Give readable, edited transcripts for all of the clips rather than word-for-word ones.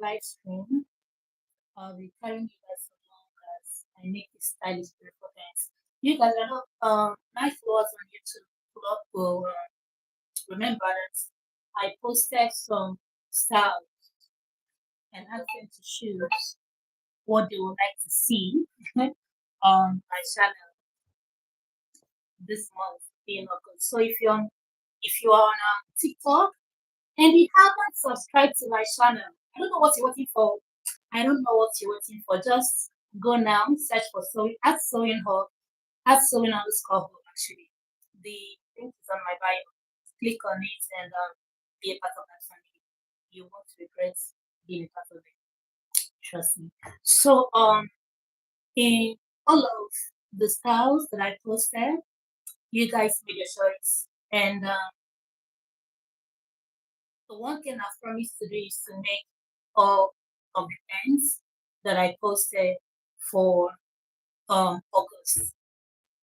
live stream, I'll be carrying you guys along as I make this stylish beautiful things. You guys are not my followers on YouTube blog will remember that I posted some styles and asked them to choose what they would like to see on my channel this month in August. So if you are on TikTok and you haven't subscribed to my channel, I don't know what you're waiting for. I don't know what you're waiting for. Just go now, search for sewing at sewing hub, at sewing underscore hub actually. The link is on my bio. Click on it and be a part of that family. You won't regret being a part of it. Trust me. So in all of the styles that I posted, you guys made your choice. And the one thing I've promised to do is to make all of the pens that I posted for August.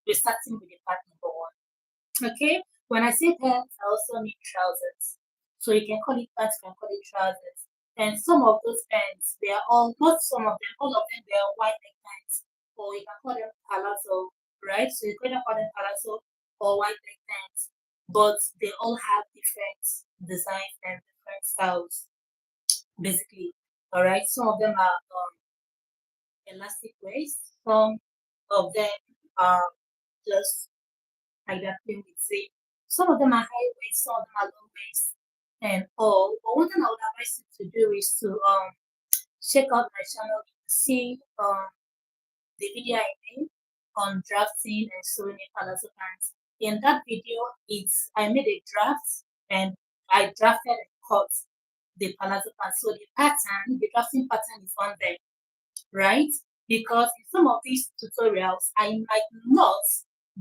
We're starting with the part number one. Okay? When I say pants, I also mean trousers. So you can call it pants, you can call it trousers. And some of those pants, they are all, not some of them, all of them, they are white leg pants. Or you can call them palazzo, right? So you can call them palazzo or white leg pants. But they all have different designs and different styles, basically. All right. Some of them are elastic waist. Some of them are just like that thing with zip. Some of them are high waist, some of them are low waist, and all. But one thing I would advise you to do is to check out my channel to see the video I made on drafting and sewing a palazzo pants. In that video, I made a draft and I drafted and cut the palazzo pants. So the pattern, the drafting pattern is on there, right? Because in some of these tutorials, I might not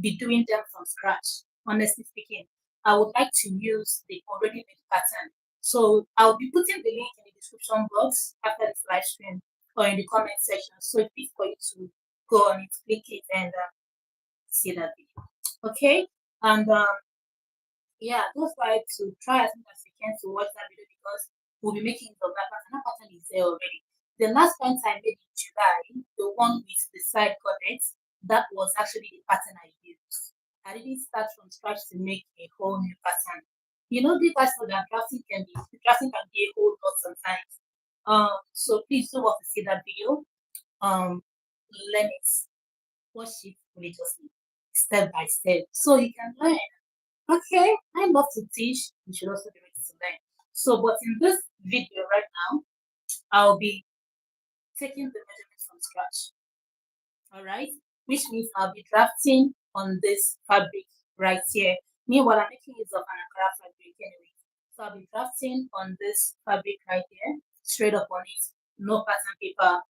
be doing them from scratch. Honestly speaking, I would like to use the already made pattern. So I'll be putting the link in the description box after this live stream or in the comment section. So it's easy for you to go on it, click it, and see that video. Okay, and yeah, don't try to try as much as you can to watch that video because we'll be making it of that pattern. That pattern is there already. The last pant I made in July, the one with the side connects, that was actually the pattern I used. I didn't start from scratch to make a whole new pattern. You know, you guys know that drafting can be a whole lot sometimes. So please do want to see that video. Learn it, watch it religiously, step by step, so you can learn. Okay, I love to teach. You should also be ready to learn. So, but in this video right now, I'll be taking the measurements from scratch. All right, which means I'll be drafting on this fabric right here. Meanwhile, I'm making use of an Ankara fabric anyway. So I'll be drafting on this fabric right here, straight up on it. No pattern paper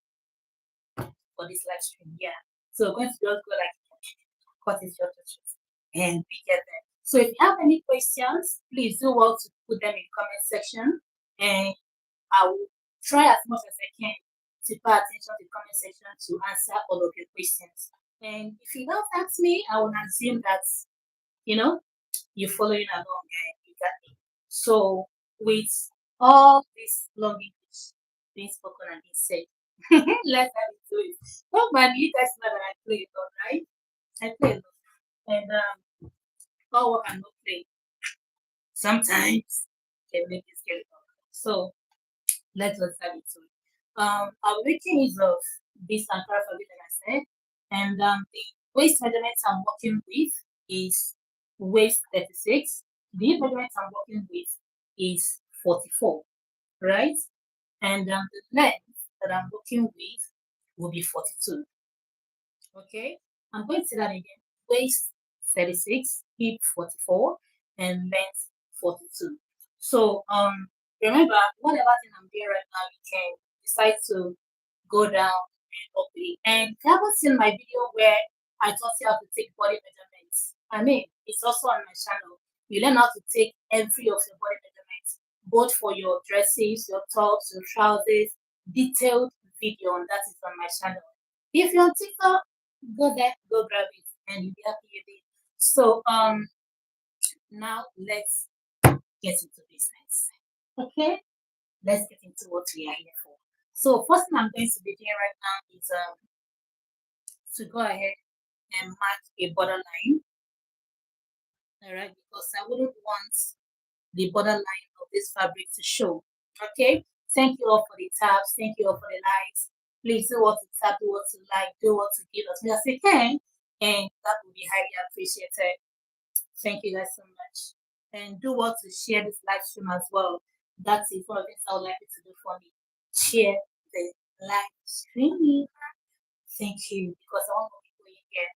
for this live stream. Yeah. So we're going to just go like cut it short, and we get there. So if you have any questions, please do well to put them in the comment section, and I will try as much as I can to pay attention to the comment section to answer all of your questions. And if you don't ask me, I will assume that you're following along and you got me. So with all this long English being spoken and being said, let's have it to it. Oh man, you guys know that I play it all, right? I play it all. And all work and no play sometimes can make this get up. So let's just have it to it. I'll be making use of this Ankara fabric, like I said, and the waist measurement I'm working with is waist 36. The hip measurement I'm working with is 44, right? And the length that I'm working with will be 42. Okay, I'm going to say that again. Waist 36, hip 44, and length 42. So remember, whatever thing I'm doing right now, you can decide to go down and up it. And if you haven't seen my video where I taught you how to take body measurements, I mean, it's also on my channel. You learn how to take every of your body measurements, both for your dresses, your tops, your trousers. Detailed video on that is on my channel. If you're on TikTok, go there, go grab it, and you'll be happy you did. So now let's get into business. Okay, let's get into what we are here for. So first thing I'm going to be doing right now is to go ahead and mark a borderline. All right, because I wouldn't want the borderline of this fabric to show. Okay. Thank you all for the tabs. Thank you all for the likes. Please do what to tap, do what to like, do what to give us as you can, and that would be highly appreciated. Thank you guys so much. And do what to share this live stream as well. That is one of the things I would like you to do for me. Share the live stream. Thank you, because I want more people in here.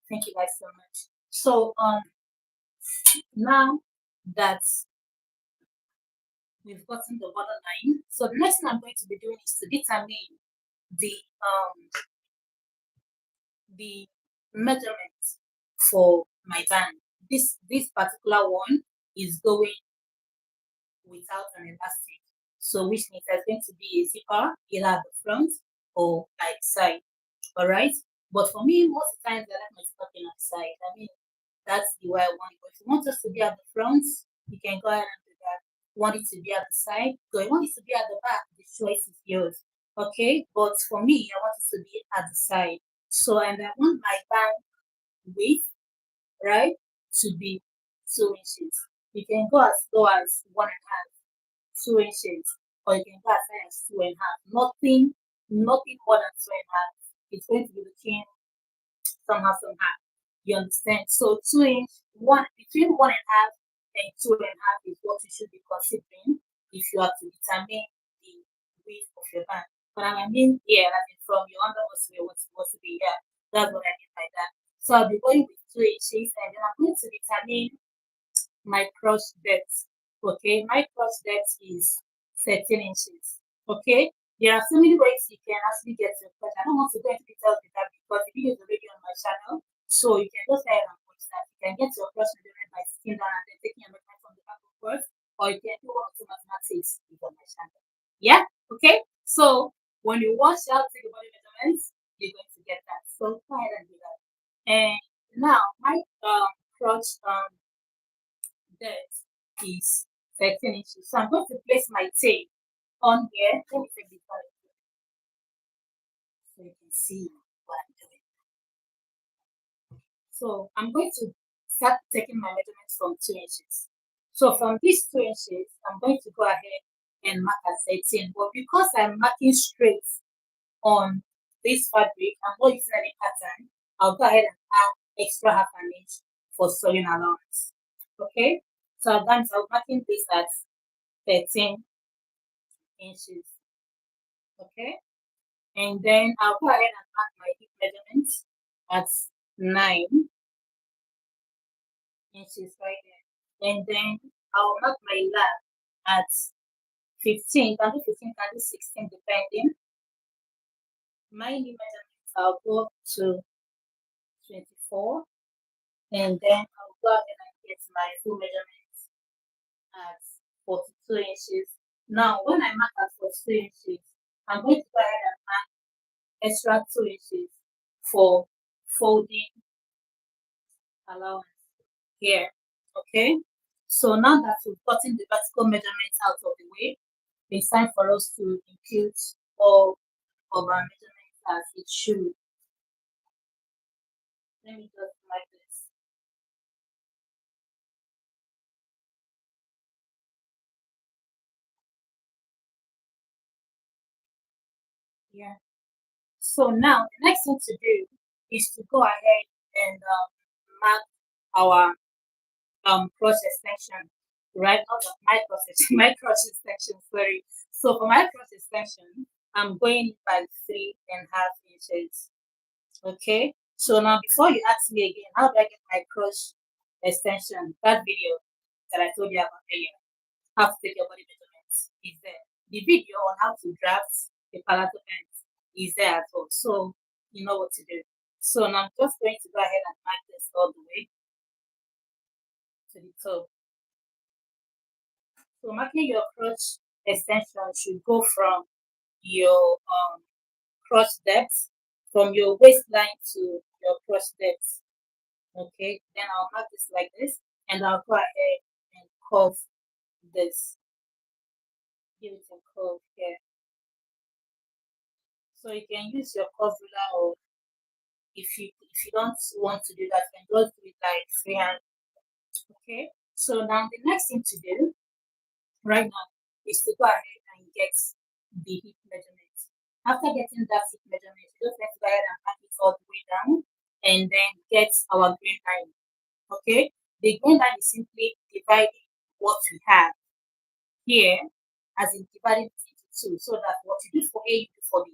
Thank you guys so much. So now that we've gotten the borderline, so the next thing I'm going to be doing is to determine the um the measurement for my band. This particular one is going without an elastic. So which means there's going to be a zipper either at the front or at the side. Alright? But for me, most of the times I like my stocking at the side. I mean, that's the way I want it. But if you want us to be at the front, you can go ahead and do that. Want it to be at the side? Go. You want it to be at the back, the choice is yours. Okay? But for me, I want it to be at the side. So and I want my band width, right, to be 2 inches. You can go as low as 1.5, 2 inches, or you can go as high as 2.5. Nothing more than 2.5. It's going to be looking somehow. You understand? So 2 inch, one between 1.5 and 2.5 is what you should be considering if you have to determine the width of your band. But I mean, yeah, like from your undermost to what's supposed to be, yeah, that's what I mean by that. So I'll be going with 2 inches, and then I'm going to determine my cross depth. Okay, my cross depth is 13 inches. Okay, there are so many ways you can actually get your cross. I don't want to go into details with that because the video is already on my channel. So you can just go ahead and watch that. You can get your cross measurement by sitting down and then taking a measurement from the back of first, or you can do one or two mathematics on my channel. Yeah, okay. So when you watch out, take the body measurements, you're going to get that. So go ahead and do that. And now my crotch depth is 13 inches. So I'm going to place my tape on here. Let me take this one so you can see what I'm doing. So I'm going to start taking my measurements from 2 inches. So from these 2 inches, I'm going to go ahead and mark at 13. But because I'm marking straight on this fabric, I'm not using any pattern, I'll go ahead and add extra half an inch for sewing allowance. Okay? So I'm marking this at 13 inches. Okay? And then I'll go ahead and mark my hip measurements at 9 inches right there. And then I'll mark my lap at 15, can do 15, can do 16, depending. My knee measurements, I'll go to 24. And then I'll go ahead and get my full measurements at 42 inches. Now, when I mark at 42 inches, I'm going to go ahead and mark extra 2 inches for folding allowance here. Okay, so now that we've gotten the vertical measurements out of the way, it's time for us to impute all of our measurements as it should. Let me just like this. Yeah. So now the next thing to do is to go ahead and mark our cross extension, right? Not my cross section, my cross extension. Sorry. So for my cross extension, I'm going by 3.5 inches. Okay. So now before you ask me again, how do I get my cross extension? That video that I told you about earlier, how to take your body measurements is there. The video on how to draft a palato pant is there as well. So you know what to do. So now I'm just going to go ahead and mark this all the way to the top. So marking your crotch extension should go from your crotch depth, from your waistline to your crotch depth. Okay, then I'll mark this like this, and I'll go ahead and curve this. Give it a curve here. So you can use your curve ruler, or if you don't want to do that, you can just do it like freehand. Okay. So now the next thing to do right now is to go ahead and get the hip measurement. After getting that hip measurement, you just have to go ahead and mark it all the way down and then get our green line. Okay. The green line is simply dividing what we have here, as in dividing it into two, so that what you do for A, you do for B.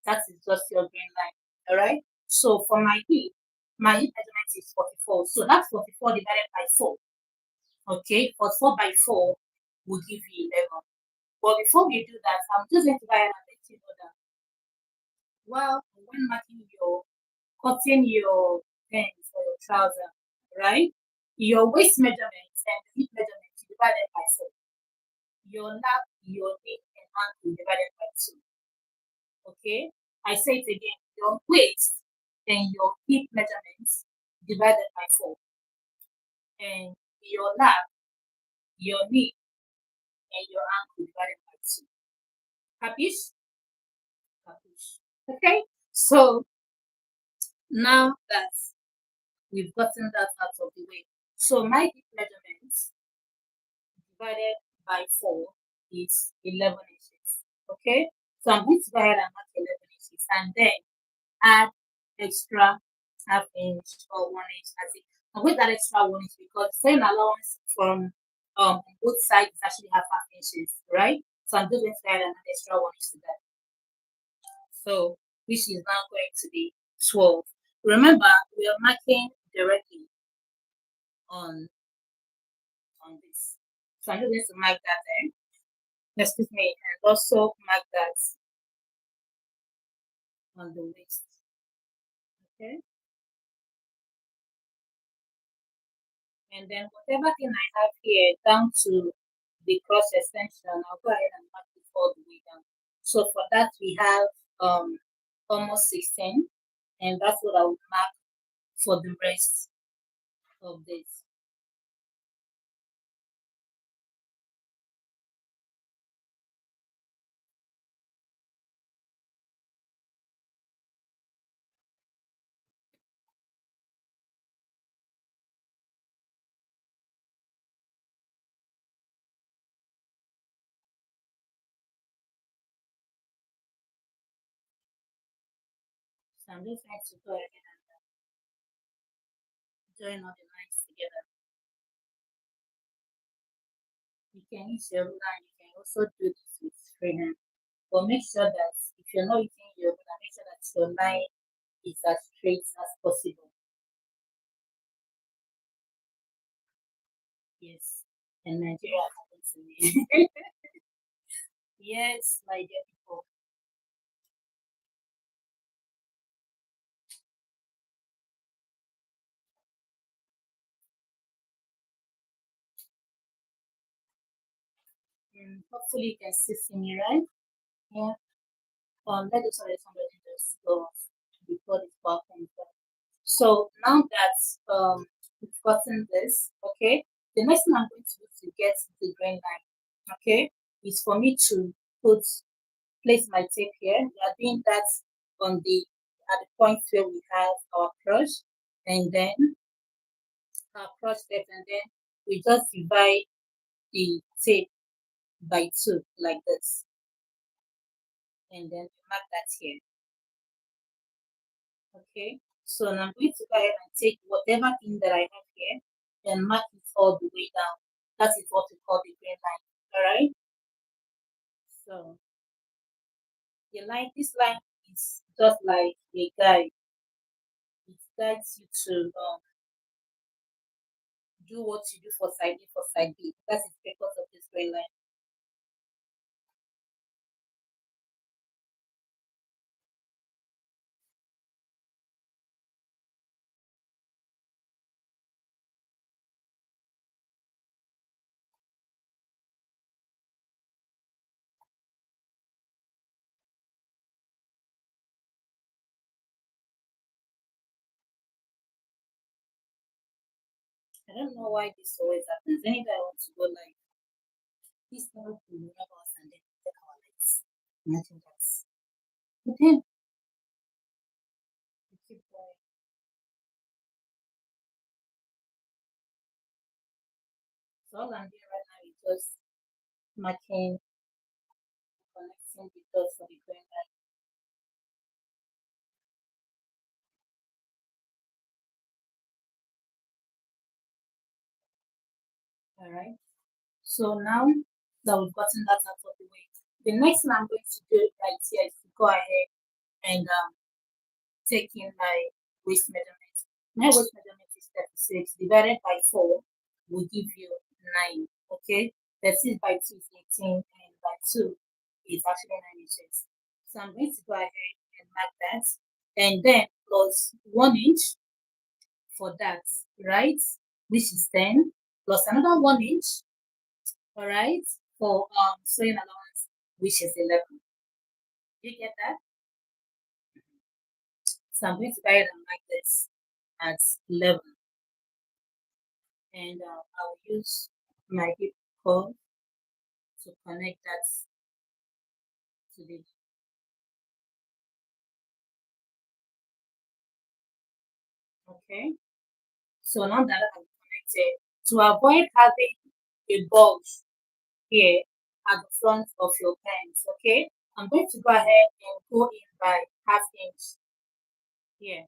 That is just your green line. All right. So for my hip measurement is 44. So that's 44 divided by 4. Okay. 44 by 4 will give you 11. But before we do that, I'm just going to go ahead and let you know that, well, when marking cutting your pants or your trouser, right? Your waist measurement and the hip measurement you divided by 4. Your lap, your knee, and ankle divided by 2. Okay? I say it again. Your waist and your hip measurements divided by 4. And your lap, your knee, and your ankle divided by 2. Capish? Capish. Okay? So now that we've gotten that out of the way, so my hip measurements divided by 4 is 11 inches. Okay? So I'm going to go ahead and mark 11 inches and then add extra half inch or 1 inch as it. And with that extra 1 inch, because same allowance from both sides is actually half inches, right? So I'm just going to add an extra 1 inch to that. So which is now going to be 12. Remember, we are marking directly on this. So I'm just going to mark that there. Excuse me, and also mark that on the waist. Okay. And then whatever thing I have here down to the cross extension, I'll go ahead and mark it all the way down. So for that we have almost 16, and that's what I will mark for the rest of this. So I'm just going to go ahead and join all the lines together. You can use your ruler and you can also do this with freehand. But make sure that if you're not using your ruler, make sure that your line is as straight as possible. Yes. And Nigeria happened to me. Yes, my dear people. Hopefully you can still see me, right? Yeah. Let us already somebody just go off before this part comes back. So now that we've gotten this, okay, the next thing I'm going to do to get the green line, okay, is for me to put place my tape here. We are doing that on the at the point where we have our crush, and then our crush tape, and then we just divide the tape by 2 like this, and then we mark that here. Okay, so now I'm going to go ahead and take whatever thing that I have here and mark it all the way down. That is what we call the green line. All right, so this line is just like a guide. It guides you to do what you do for side A for side B. That is because of this green line. I don't know why this always happens. Anytime I want to go like this, now to remember us and then take our legs. Imagine that. But then we keep going. So all I'm doing right now is just marking, connecting the dots for the green line. All right. So now that we've gotten that out of the way, the next thing I'm going to do right here is to go ahead and take in my waist measurement. My waist measurement is 36 divided by 4 will give you 9. Okay. 36 by 2 is 18 and by 2 is actually 9 inches. So I'm going to go ahead and mark that and then plus 1 inch for that, right? Which is 10 plus another 1 inch, all right, for sewing allowance, which is 11. Do you get that? So I'm going to go ahead and mark this at 11, and I'll use my hip cord to connect that to the, okay. So now that I'm connected, to avoid having a bulge here at the front of your pants, okay, I'm going to go ahead and go in by half inch here.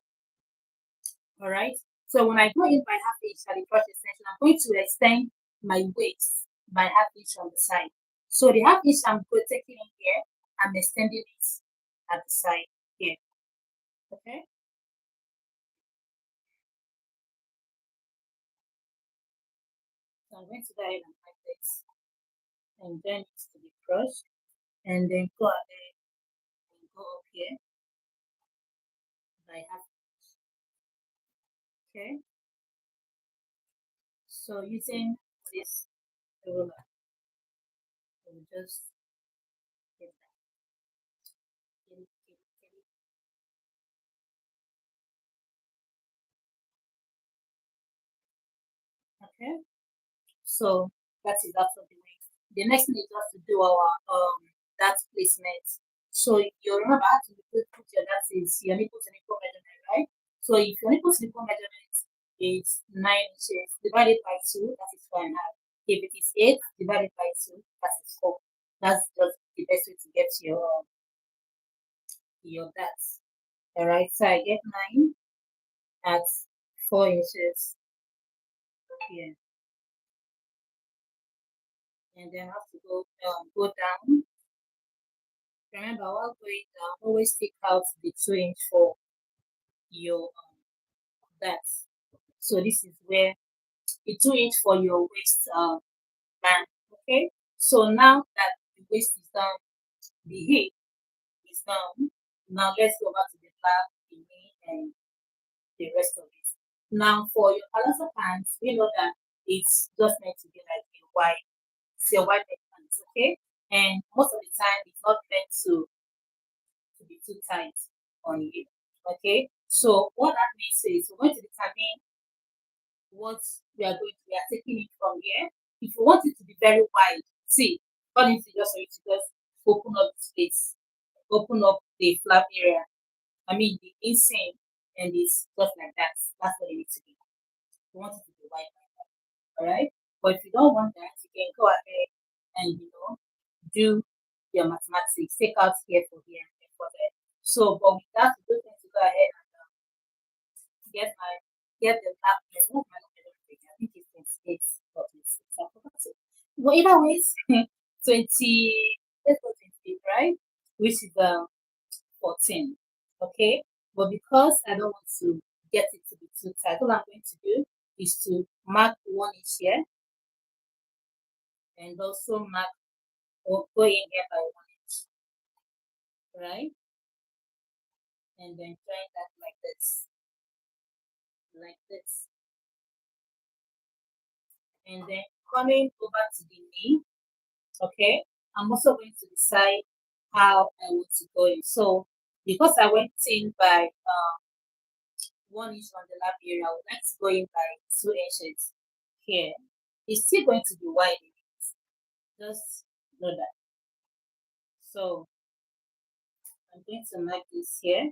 All right. So when I go in by half inch at the crotch extension, I'm going to extend my waist by half inch on the side. So the half inch I'm taking in here, I'm extending it at the side here. Okay. So I'm going to go ahead and like this, and then it's to the crotch, and then go ahead and go up here by half inch. Okay. So using this ruler, we'll just get that. Get it. Okay. So that is out of the way. The next thing is just to do our that placement. So you remember how to put your that is your nipple to nipple measurement, right? So if your nipple to nipple measurement is 9 inches divided by 2, that is 4.5. If it is 8 divided by 2, that is 4. That's just the best way to get your that. Alright, so I get 9 at 4 inches here. And then I have to go down. Remember, while going down, always take out the 2 inch for your that. So this is where the 2 inch for your waist band. Okay. So now that the waist is down, the hip is down. Now let's go back to the back, the knee, and the rest of it. Now for your palazzo pants, we know that it's just meant to be like a wide, it's a wide leg pants, okay? And most of the time, it's not meant to be too tight on you. Okay, so what that means is we're going to determine what we are taking it from here. If you want it to be very wide, see, all you need to just for you to just open up the space, open up the flap area. I mean the inseam and it's just like that. That's what it needs to be. You want it to be wide like that. Alright? But if you don't want that, you can go ahead and do your mathematics, take out here for here and here for there. So, but with that, we're going to go ahead and get my get the lab test. What my number? I think it's 28 or 26. I forgot it. But either ways, 20, let's go 28, right? Which is 14. Okay. But because I don't want to get it to be too tight, all I'm going to do is to mark 1 inch here and also mark or go in here by 1 inch, right? And then join that like this, like this. And then coming over to the knee, okay, I'm also going to decide how I want to go in. So because I went in by 1 inch on the lap area, I would like to go in by 2 inches here. It's still going to be wide in it. Just know that. So I'm going to mark this here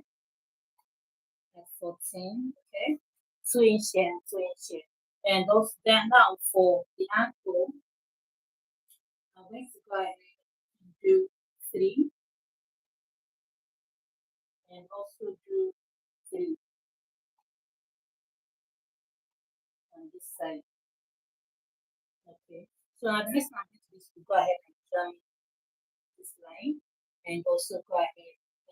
at 14, okay? 2 inch here and 2 inch here. And also then now for the ankle, I'm going to go ahead and do 3 and also do 3 on this side. Okay. So now the next one I'm going to do is to go ahead and join this line and also go ahead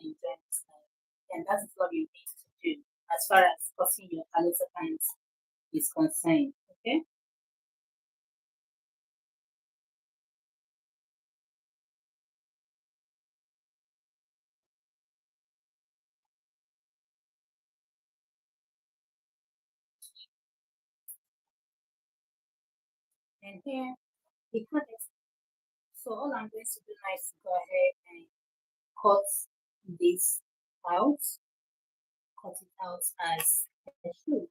and join this line. And that is what you need to do as far as cutting your palette pants is concerned. Okay. And here the cut is so all I'm going to do now is to go ahead and cut this out, cut it out as a shoe.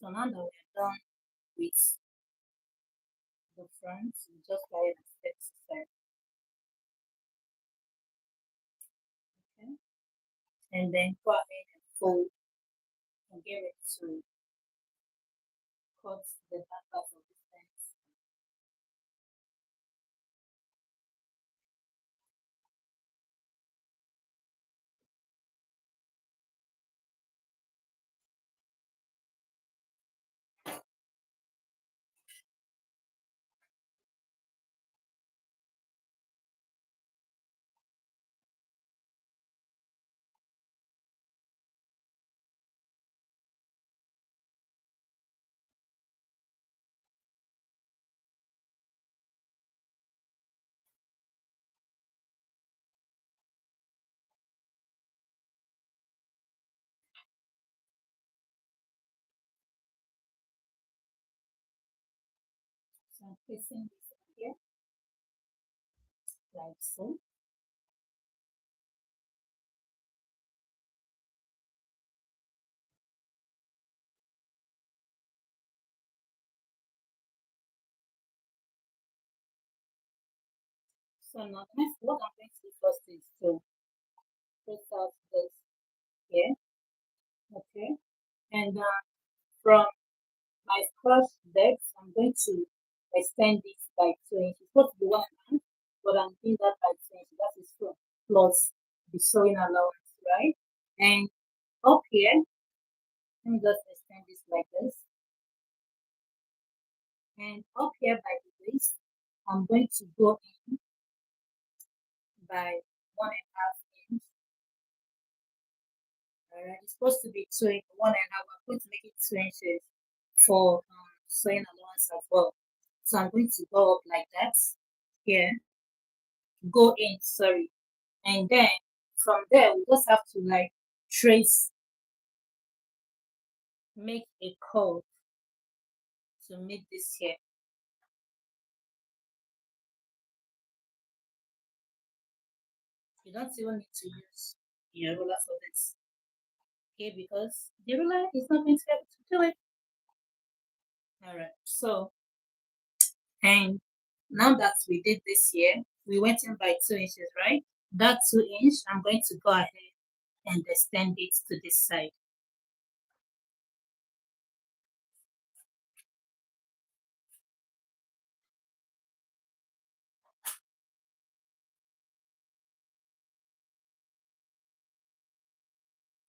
So now that we're done with the front, we just go ahead and step to step. Okay. And then go ahead and fold and get ready to cut the back part of the pants. So I'm placing this here, like so. So now next, what I'm going to do first is to place out this here, okay? And from my cross depth, I'm going to extend this by 2 inches. It's supposed to be 1.5, but I'm doing that by 2 inches. That is from plus the sewing allowance right? And up here, let me just extend this like this. And up here by the waist, I'm going to go in by 1.5 inch. Alright, it's supposed to be 1.5. I'm going to make it 2 inches for sewing allowance as well. So I'm going to go up like that here, go in, sorry, and then from there we just have to like trace, make a curve to meet this here. You don't even need to use your ruler for this, okay? Because the ruler is not going to be able to do it. All right. So, and now that we did this here, we went in by 2 inches, right? That 2 inch, I'm going to go ahead and extend it to this side.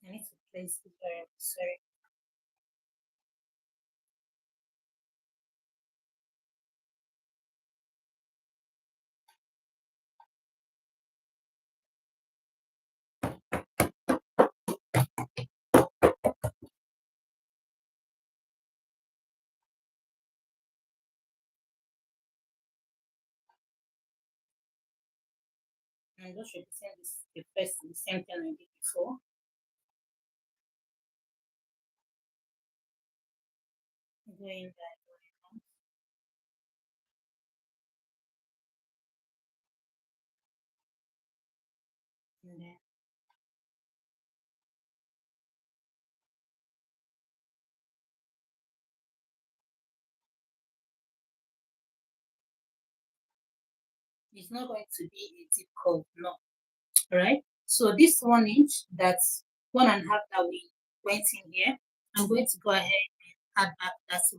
I need to place it very sorry. I'm just repeating this the same thing I did before. Going back, and then it's not going to be a deep curve, no. All right. So this 1 inch, that's 1.5 that we went in here. I'm going to go ahead and add back that 1.5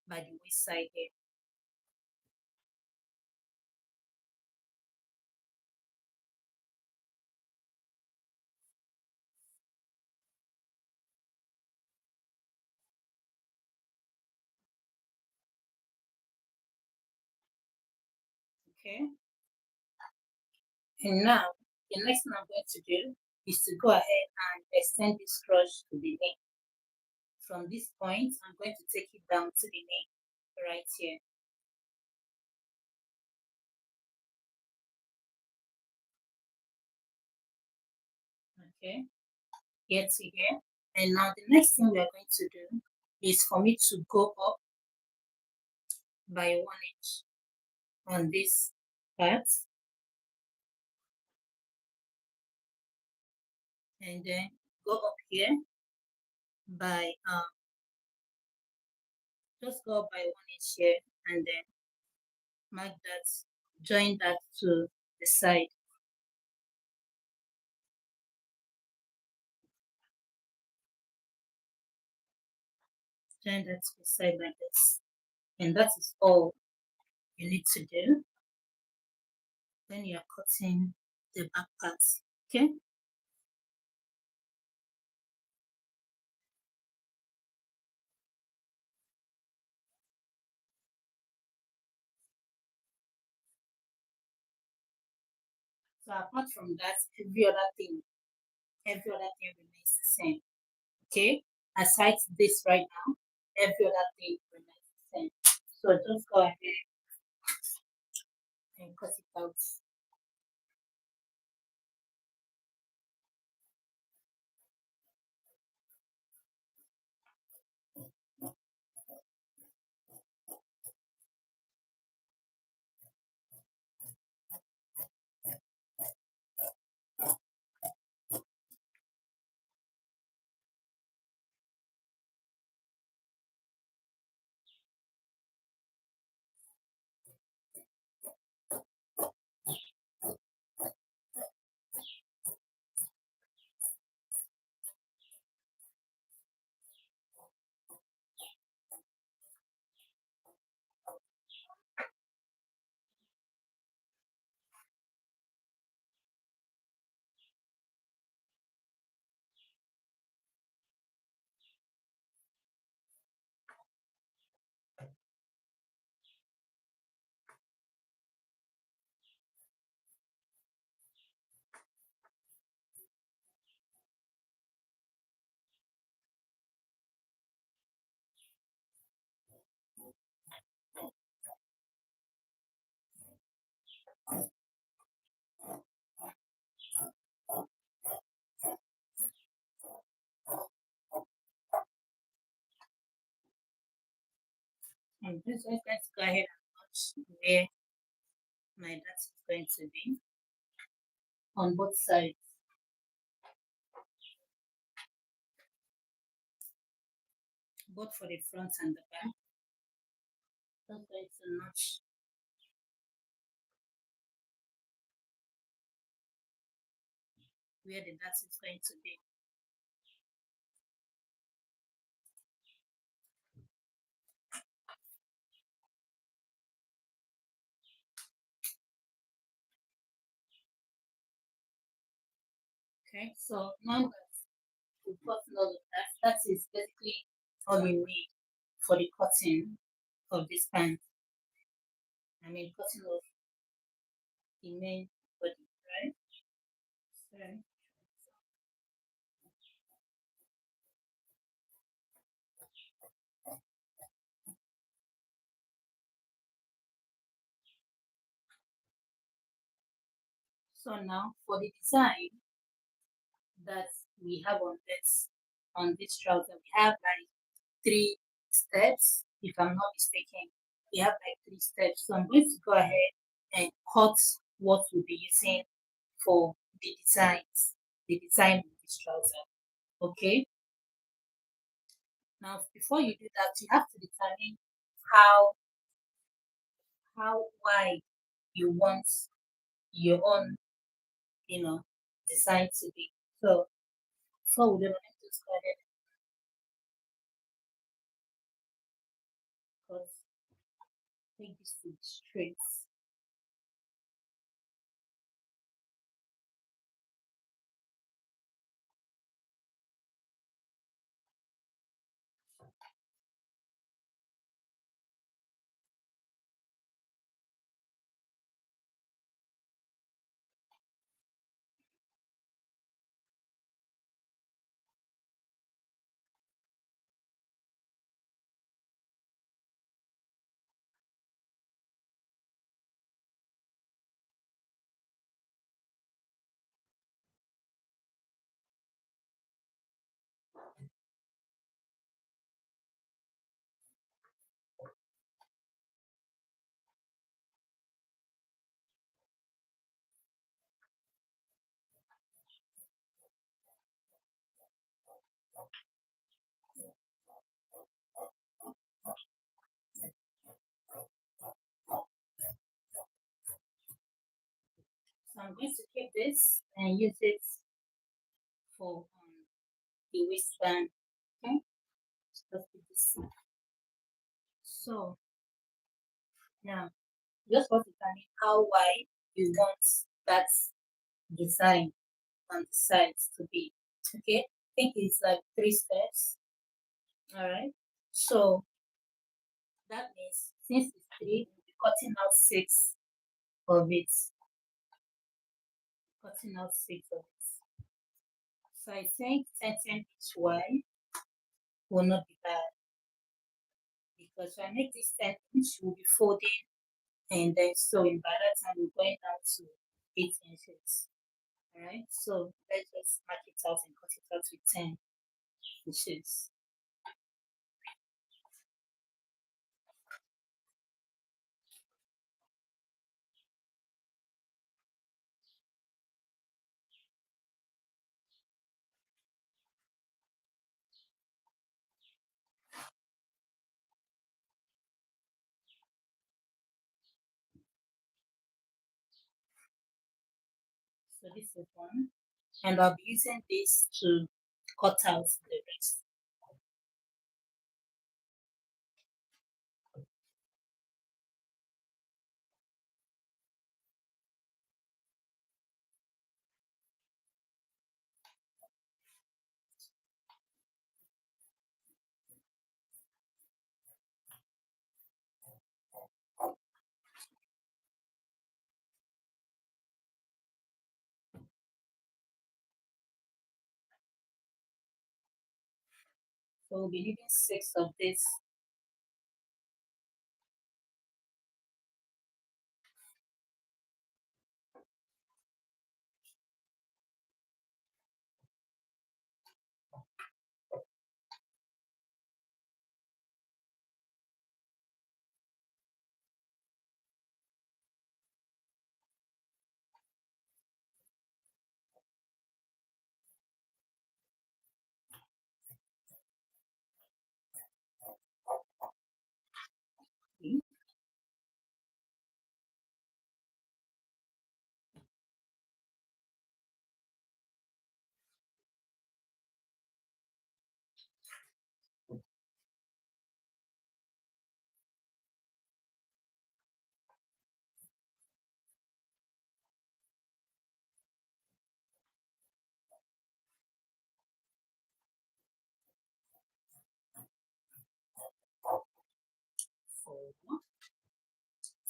by the waist side here. Okay. And now the next thing I'm going to do is to go ahead and extend this crotch to the neck. From this point, I'm going to take it down to the neck right here. Okay, here to here. And now the next thing we are going to do is for me to go up by 1 inch on this part, and then go up here by just go up by 1 inch here, and then mark that, join that to the side, join that to the side like this, and that is all you need to do when you are cutting the back part. Okay. So apart from that, every other thing remains the same. Okay. Aside this right now, every other thing remains the same. So just go ahead and cut it out. And this is let's go ahead and watch where my dot is going to be on both sides, both for the front and the back. Just going to notch where the dot is going to be. Okay, so now that we've gotten all of that, that is basically all we need for the cutting of this pant. I mean, cutting of the main body, right? So, so now for the design that we have on this trouser, we have like three steps, if I'm not mistaken. We have like three steps. So I'm going to go ahead and cut what we'll be using for the design of this trouser. Okay. Now, before you do that, you have to determine how how wide you want your own, design to be. So before we do that, let's just go ahead and cut, take this to the straight. So I'm going to keep this and use it for the waistband. Okay, just keep this. So now just want to determine how wide you want that design on the sides to be. Okay, I think it's like three steps. All right. So that means since it's three, we'll be cutting out six of it. Cutting out six of it. So I think 10 each wide will not be bad because when I make this 10 inch, we'll be folding and then sewing. By that time, we're going down to 8 inches. All right. So let's just mark it out and cut it out with 10 inches. So this is one. And I'll be using this to cut out the rest. So we'll be needing six of this.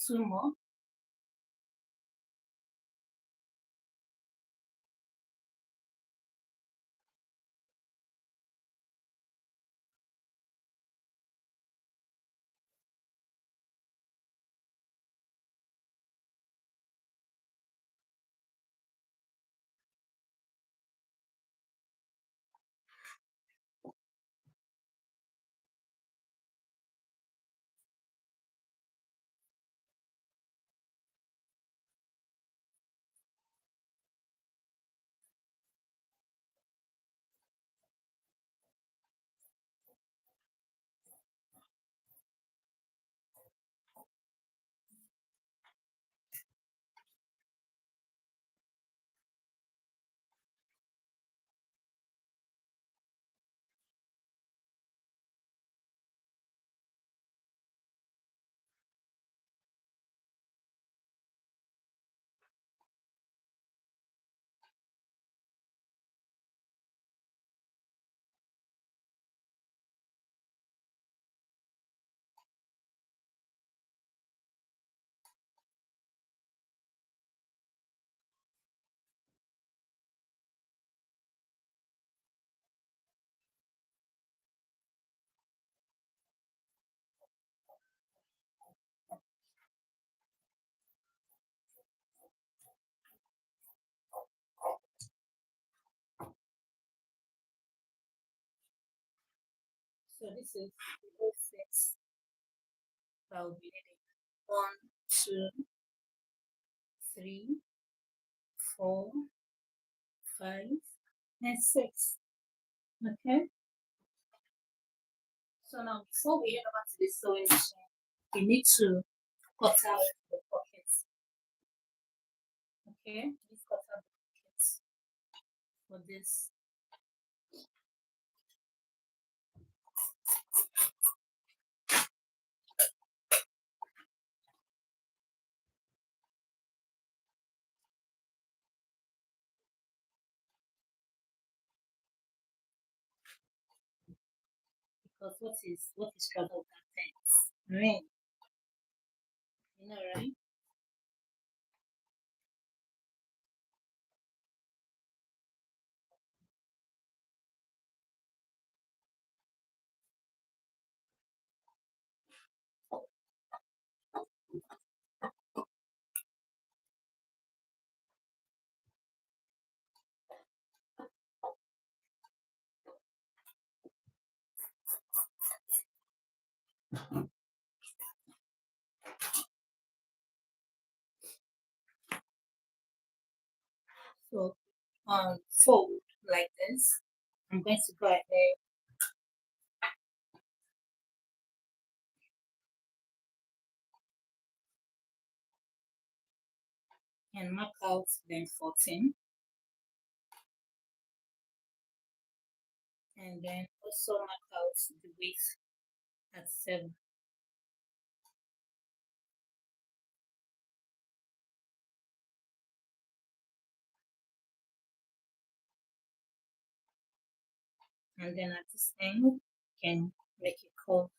2 more. So this is the whole set that will be needed. 1, 2, 3, 4, 5, and 6. Okay. So now before we head over to the sewing machine, we need to cut out the pockets. Okay, let's cut out the pockets for this. Because what is travel contents? Rain, you know, right? So fold like this. I'm going to go ahead and mark out length 14, and then also mark out the width at 7. And then at this end, you can make a curve.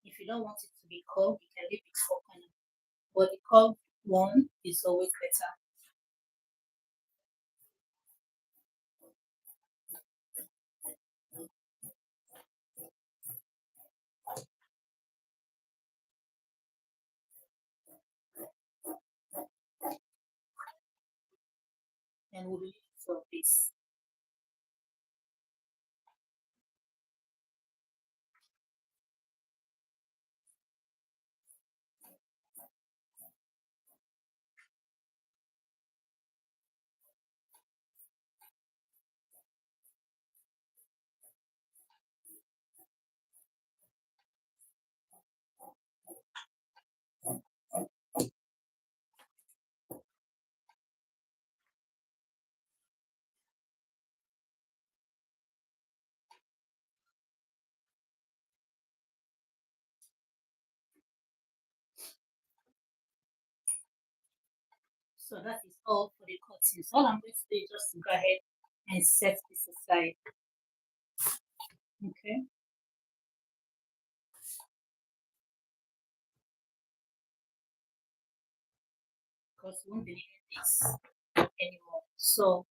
If you don't want it to be curved, you can leave it 4 corner. But the curved one is always better. And we'll be looking for this. So that is all for the cuttings. All I'm going to do is just go ahead and set this aside. Okay. because we won't be needing this anymore. So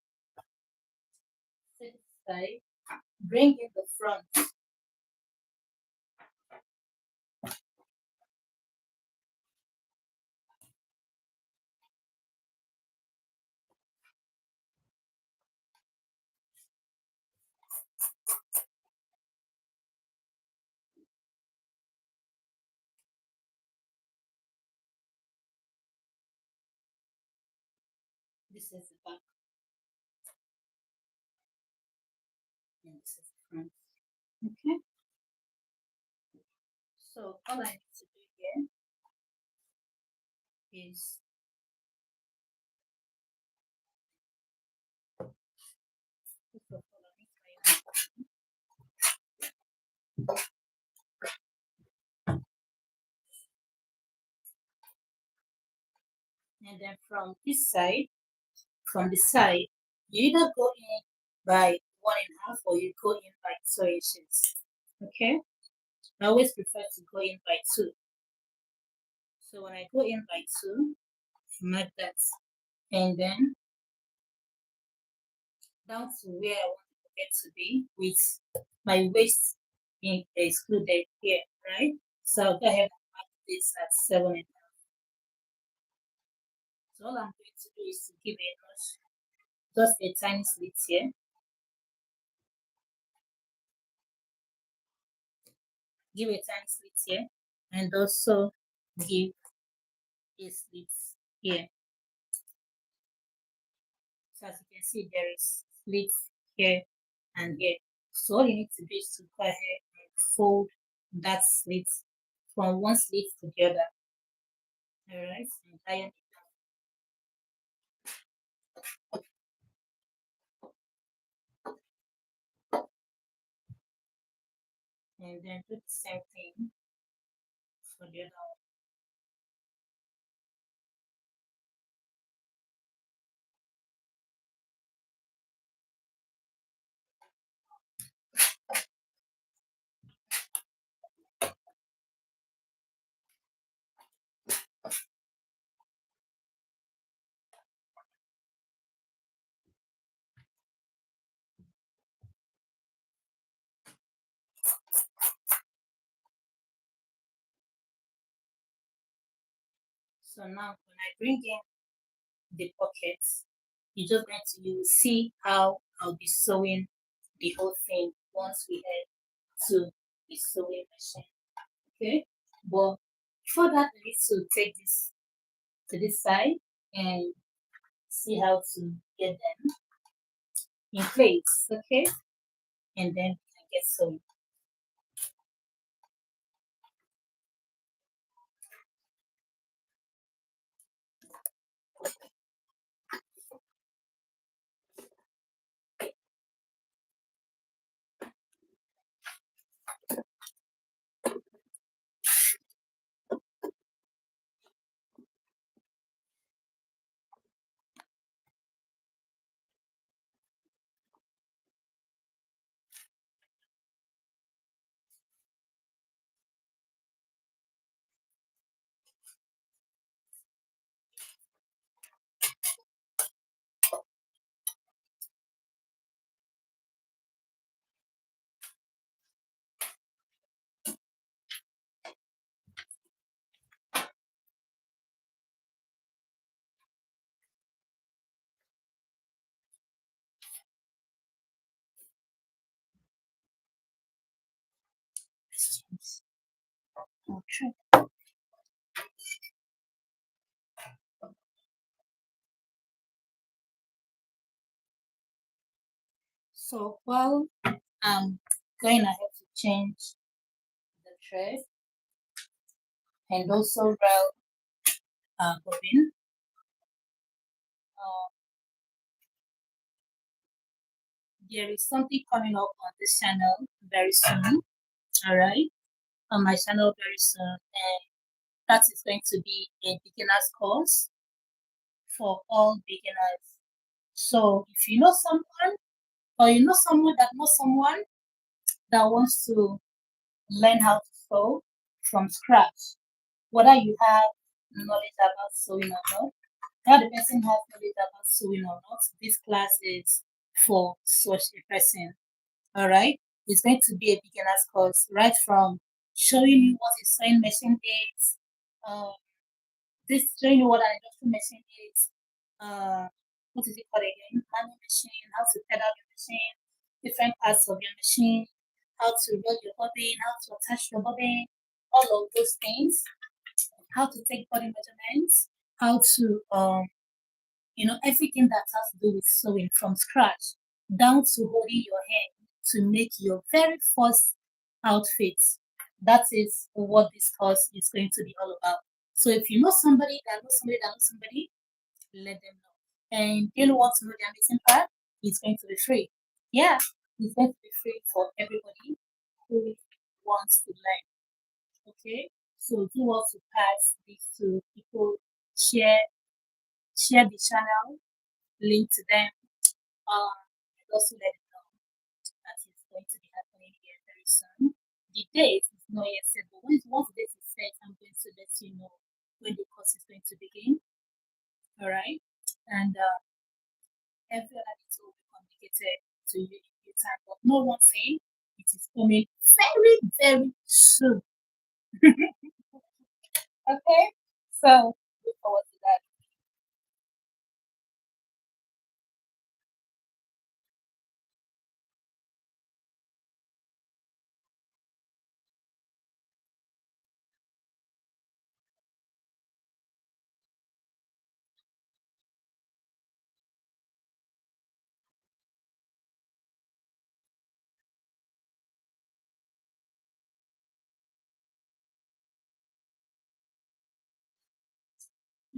set it aside, bring in the front. This is the back and this is the front. Okay. So all I need to do here is first of all, I need my and then from this side, from the side, you either go in by 1.5 or you go in by 2 inches. Okay. I always prefer to go in by 2. So when I go in by 2, I mark that. And then down to where I want to get to be with my waist being excluded here, right? So I'll go ahead and mark this at 7.5. So all I'm going to do is to give a notch, just a tiny slit here. Give a tiny slit here, and also give a slit here. So as you can see, there is slits here and here. So all you need to do is to go ahead and fold that slit from one slit to the other. Alright, and iron it down. And then do the same thing for the other one. So now when I bring in the pockets, you see how I'll be sewing the whole thing once we head to the sewing machine. Okay, but before that, I need to take this to this side and see how to get them in place. Okay, and then we can get sewing. Questions? Okay. So while I'm going ahead to change the thread and also route bobbin, uh, there is something coming up on this channel very soon. All right, on my channel very soon, and that is going to be a beginner's course for all beginners. So if you know someone or you know someone that knows someone that wants to learn how to sew from scratch, whether you have knowledge about sewing or not, How the person has knowledge about sewing or not. This class is for such a person. All right. It's going to be a beginner's course, right from showing you what a sewing machine is, uh, this showing you what an industrial machine is, what is it called again? Manual machine, how to pedal your machine, different parts of your machine, how to roll your bobbin, how to attach your bobbin, all of those things, how to take body measurements, how to everything that has to do with sewing from scratch down to holding your hand to make your very first outfit. That is what this course is going to be all about. So if you know somebody that knows somebody that knows somebody, let them know. And you know want to know their missing part? It's going to be free. Yeah, it's going to be free for everybody who wants to learn. Okay, so do also pass this to people, share share the channel, link to them, and also let them know that it's going to be happening here very soon. The date is not yet set, but once the date is set, I'm going to let you know when the course is going to begin. All right, and every other detail will be communicated to you in due time. But no one thing, it is coming very, very soon. Okay, so look forward to that.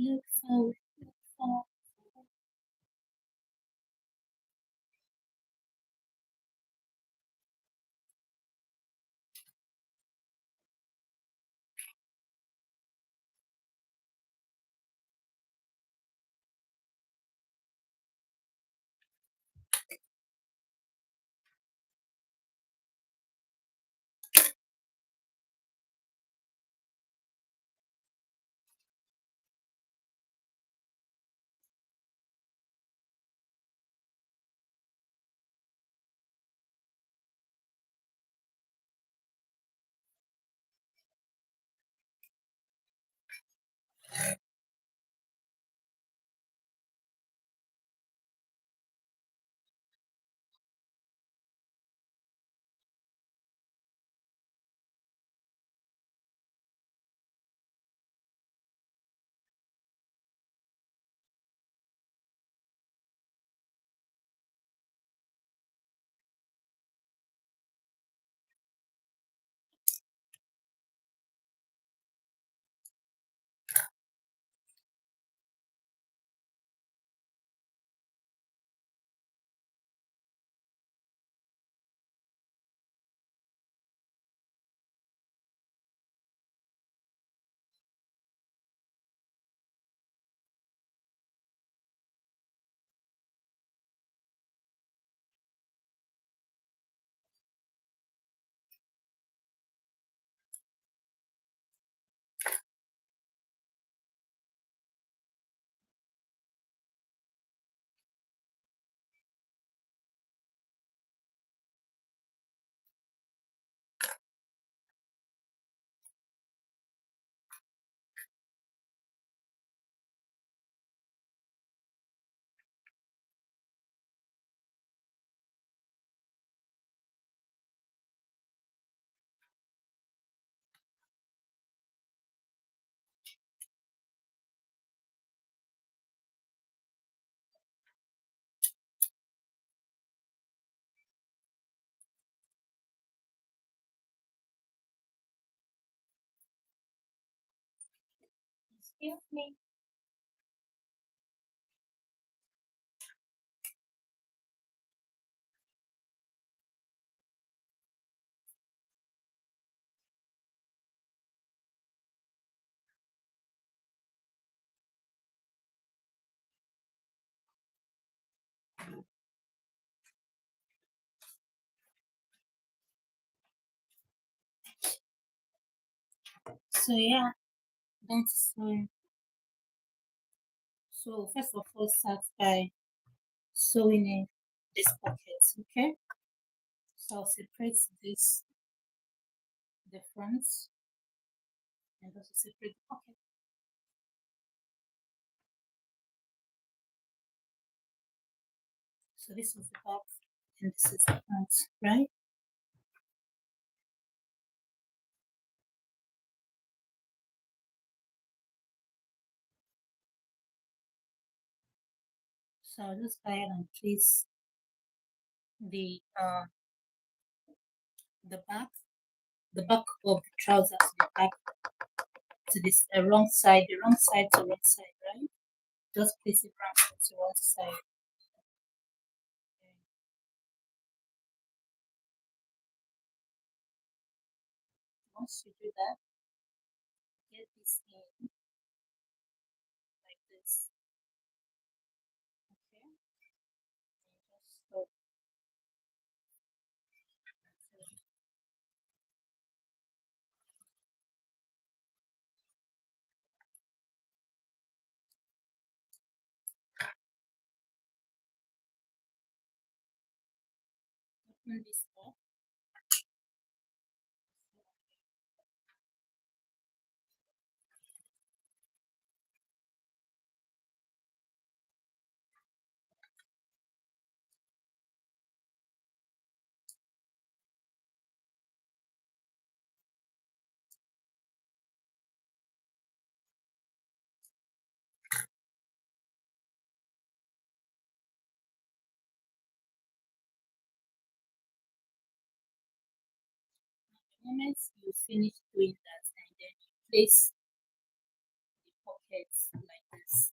Look forward. Look forward. Excuse me. So yeah, that's So first of all, start by sewing in this pocket. Okay, so I'll separate this the front and also separate the pocket. So this is the back and this is the front, right? So I'll just go ahead and place the the back the back of the trousers to the back to this wrong side to wrong side, right? Just place it wrong side to one side. Okay. Once you do that, get this in like this. Okay. And just open this up. The moment you finish doing that, and then you place the pockets like this.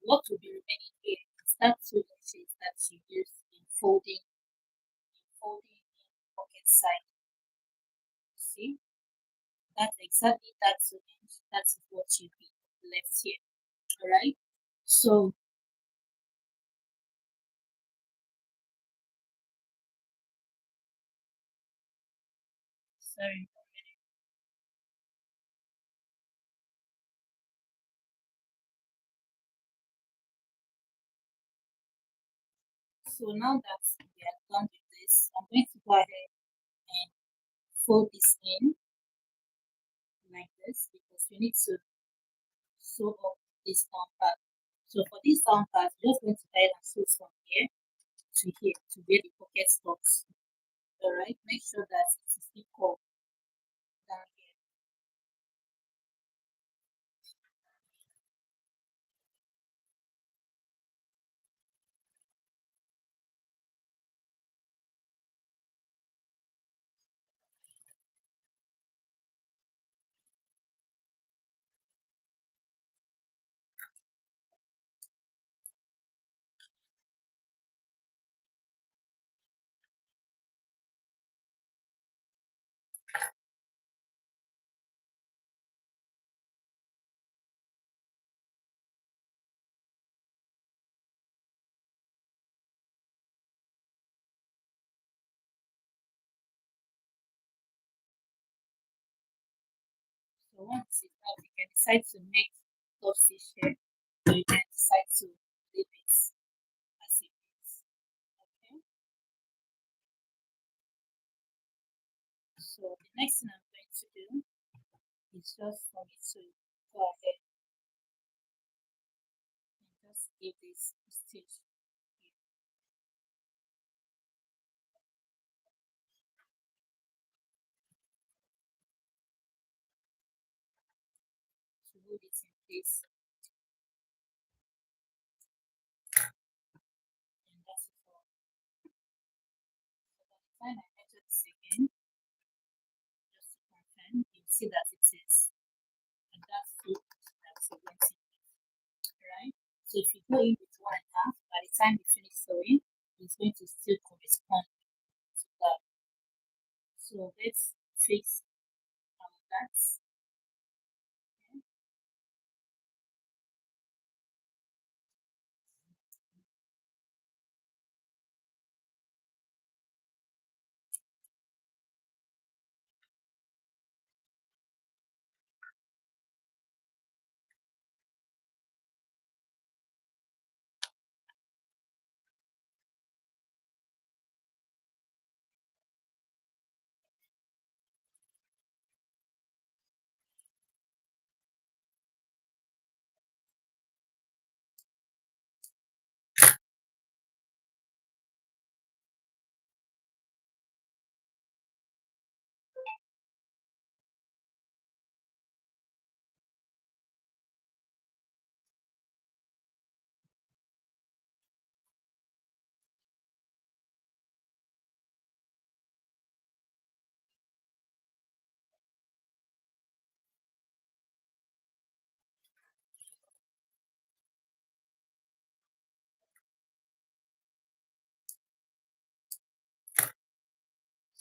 What will be remaining here is that two inches that you use in folding in pocket side. See, that's exactly that 2 inch. That's what you be left here. All right. So sorry. So now that we are done with this, I'm going to go ahead and fold this in like this because we need to sew up this down part. So for this down part, you're just going to go ahead and sew from here to where the pocket stops. All right. Make sure that it is equal down here. So once it's done, you can decide to make top stitch here, or you can decide to leave it as it is. Okay. So the next thing I'm going to do is just for me to go ahead and just give this stitch here to hold it in place, and that's it all. So by the time I measure this again, just to confirm, you see that it is, and that's it. That's it. Went in, right? So if you go in with 1.5, by the time you finish sewing, it's going to still correspond to that. So let's fix that.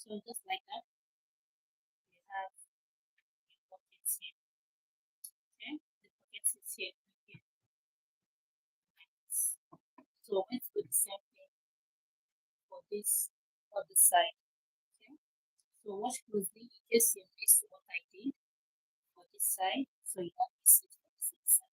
So just like that, we have the pockets here. Okay, the pockets is here. Here, like this. So let's do the same thing for this other side. Okay. So watch closely in case you missed what I did for this side, so you don't miss it for this side.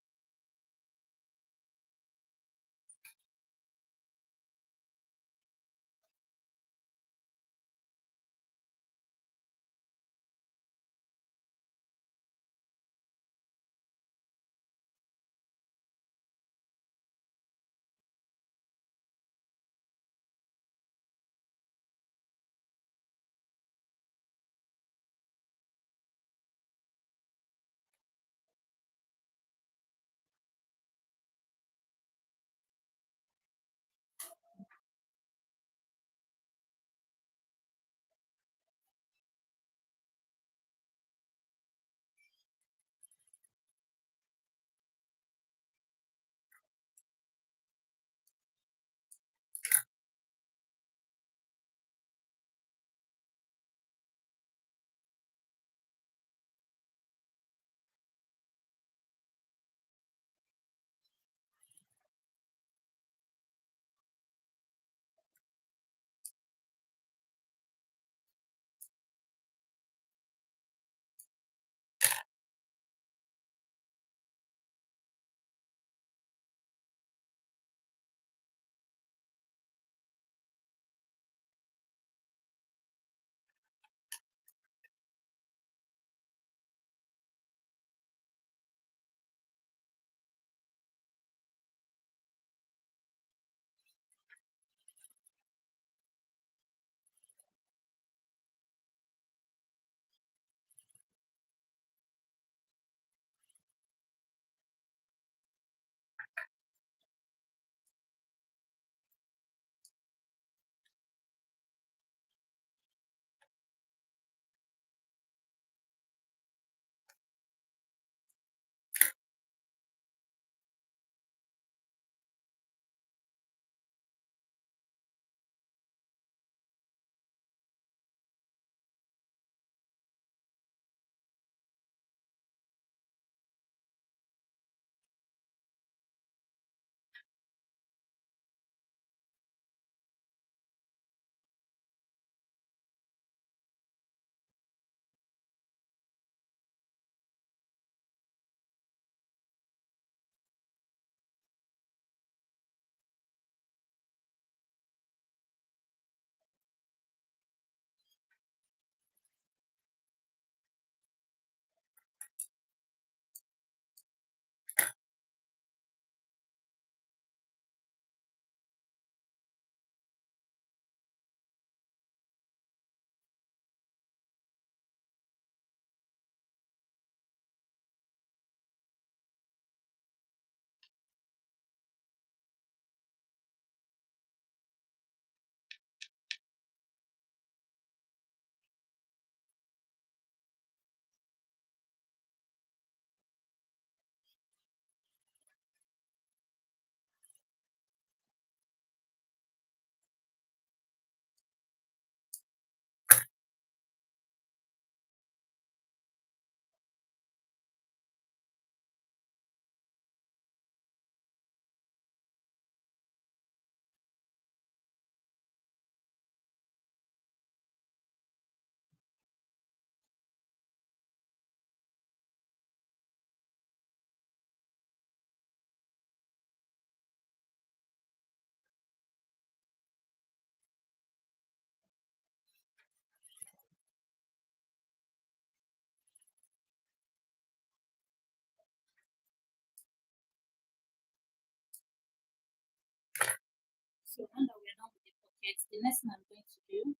So now that we're done with the pockets, the next thing I'm going to do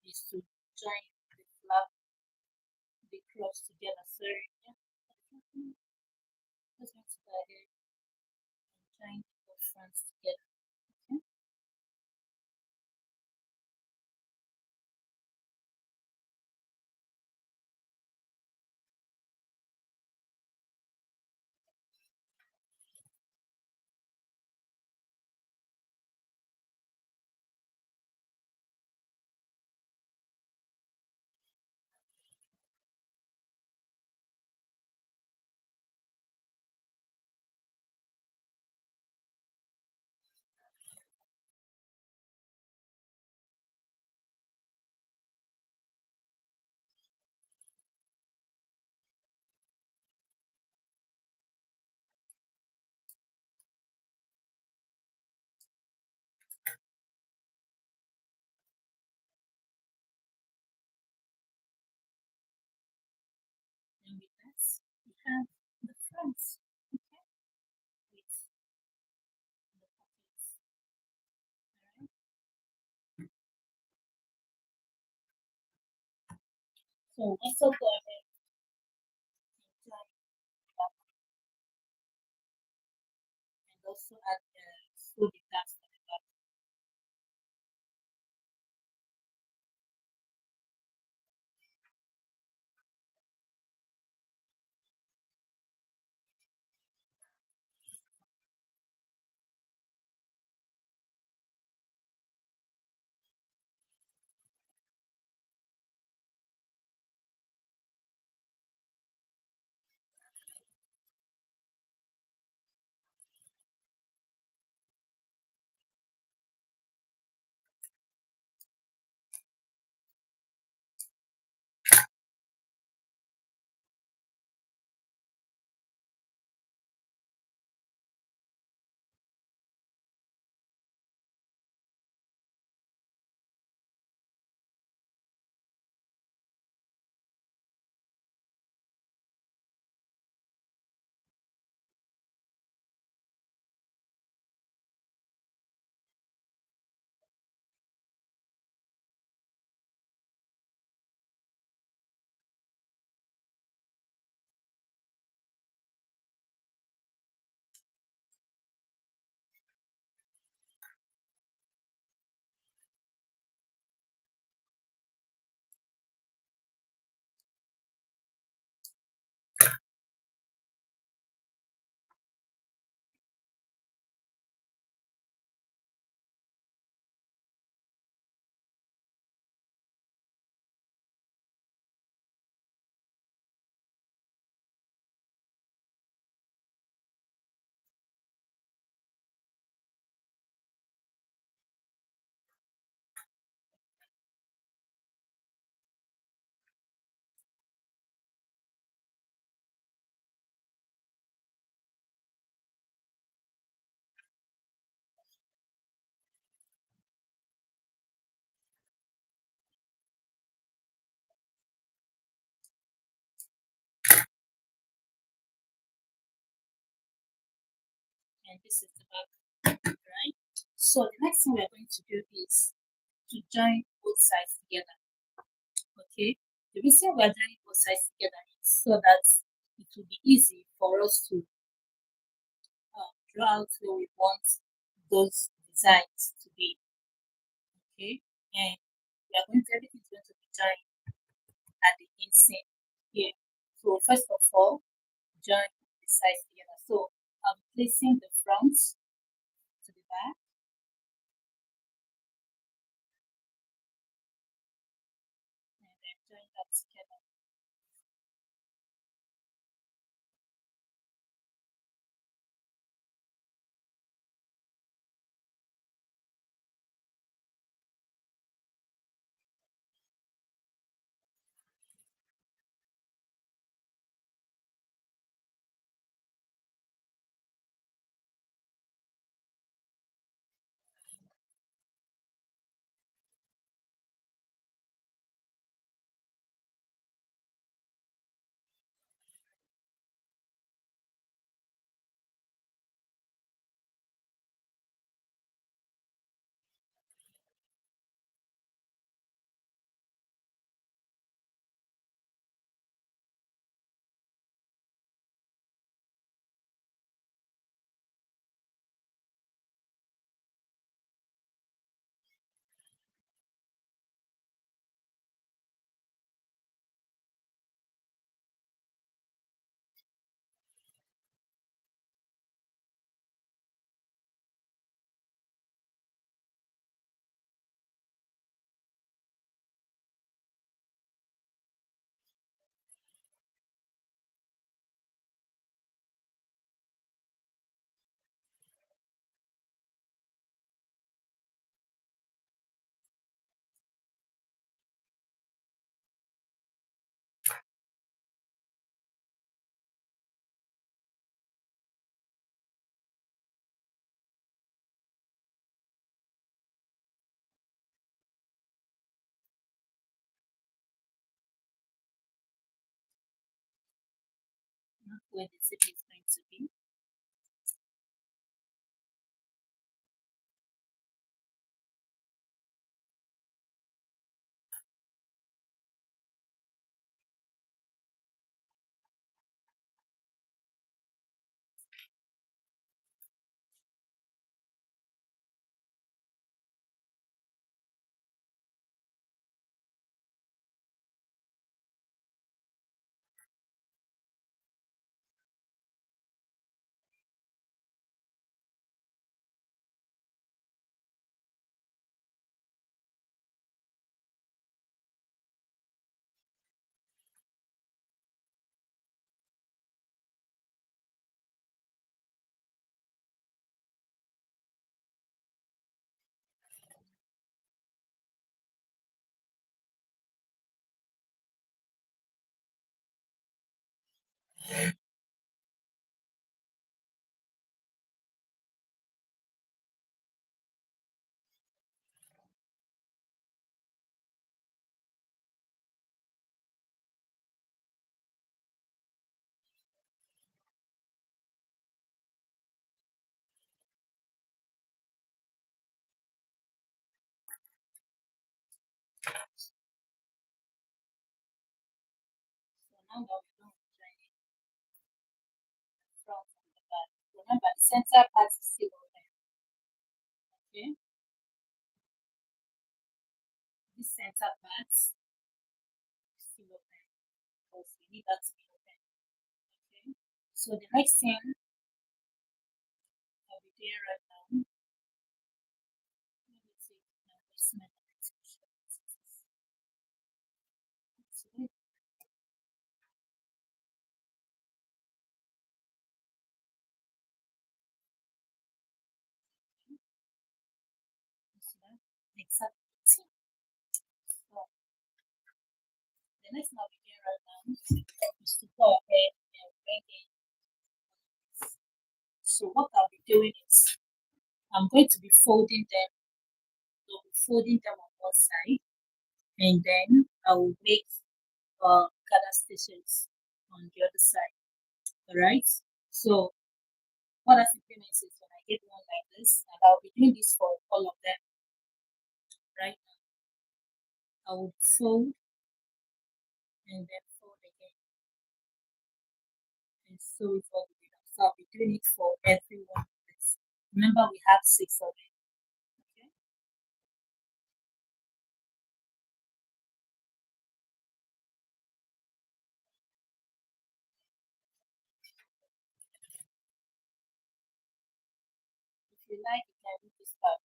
is to join the flap, the cross together. So yeah, just going to go ahead and join the fronts together. Okay. pants. Okay, with the pockets. Alright. So also go ahead and join back and also add the sew the tags for the back. And this is the back, right? So the next thing we're going to do is to join both sides together. Okay. The reason we're joining both sides together is so that it will be easy for us to draw out where we want those designs to be. Okay. And we are going to everything's going to be joined at the inseam here. So first of all, join the sides together. So I'm placing the front to the back and then join that together. Where the zip is going going to be. So now that we're done with joining the front and the back, remember the center part is still open. Okay, this center part is still open because we need that to be open. Okay, so the next thing I'll be doing right now, let me take my waistline and show you what it is. So, you see that? Exactly. So the next thing I'll be doing right now is to go ahead and bring in. So what I'll be doing is I'm going to be folding them. I'll be folding them on one side, and then I will make gather stitches on the other side. All right. So what that simply means is when I get one like this, and I'll be doing this for all of them. Right now, I will fold and then fold again and sew it all the way down. So I'll be doing it for every one of this. Remember, we have 6 of it. Okay. If you like, you can do this part.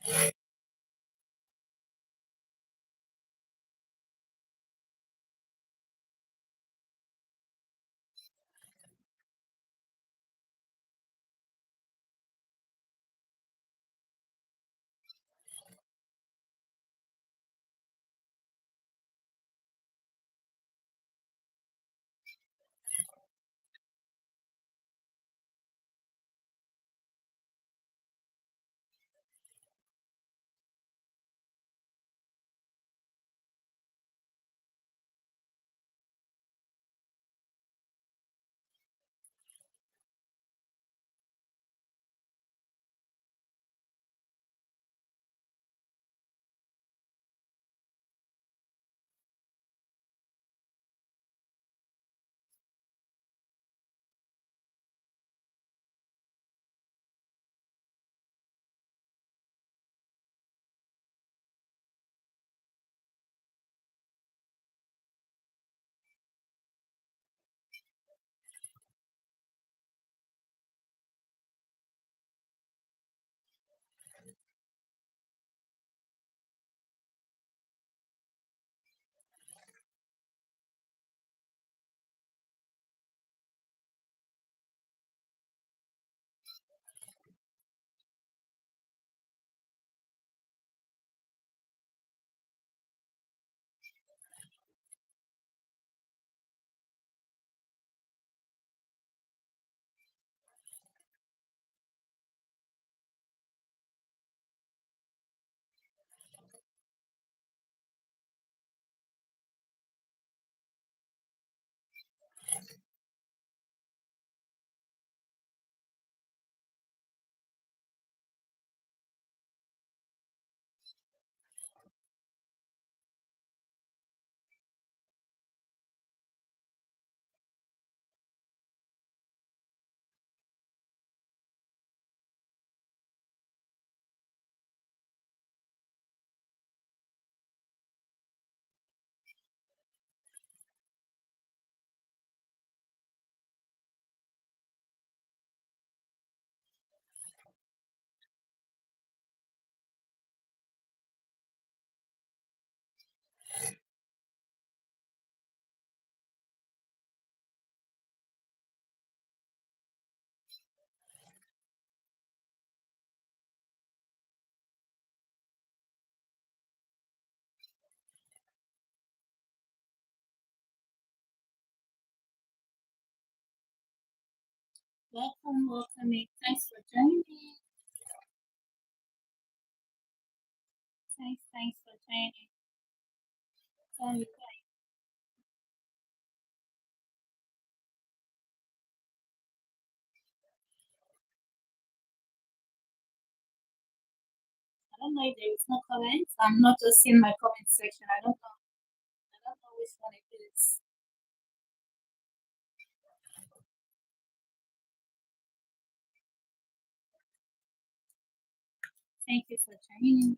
Welcome, welcome. Thanks for joining me. Thanks for joining. Sorry, I don't know if there is no comments. I'm not just seeing my comment section. I don't know. I don't know which one it is. Thank you for joining.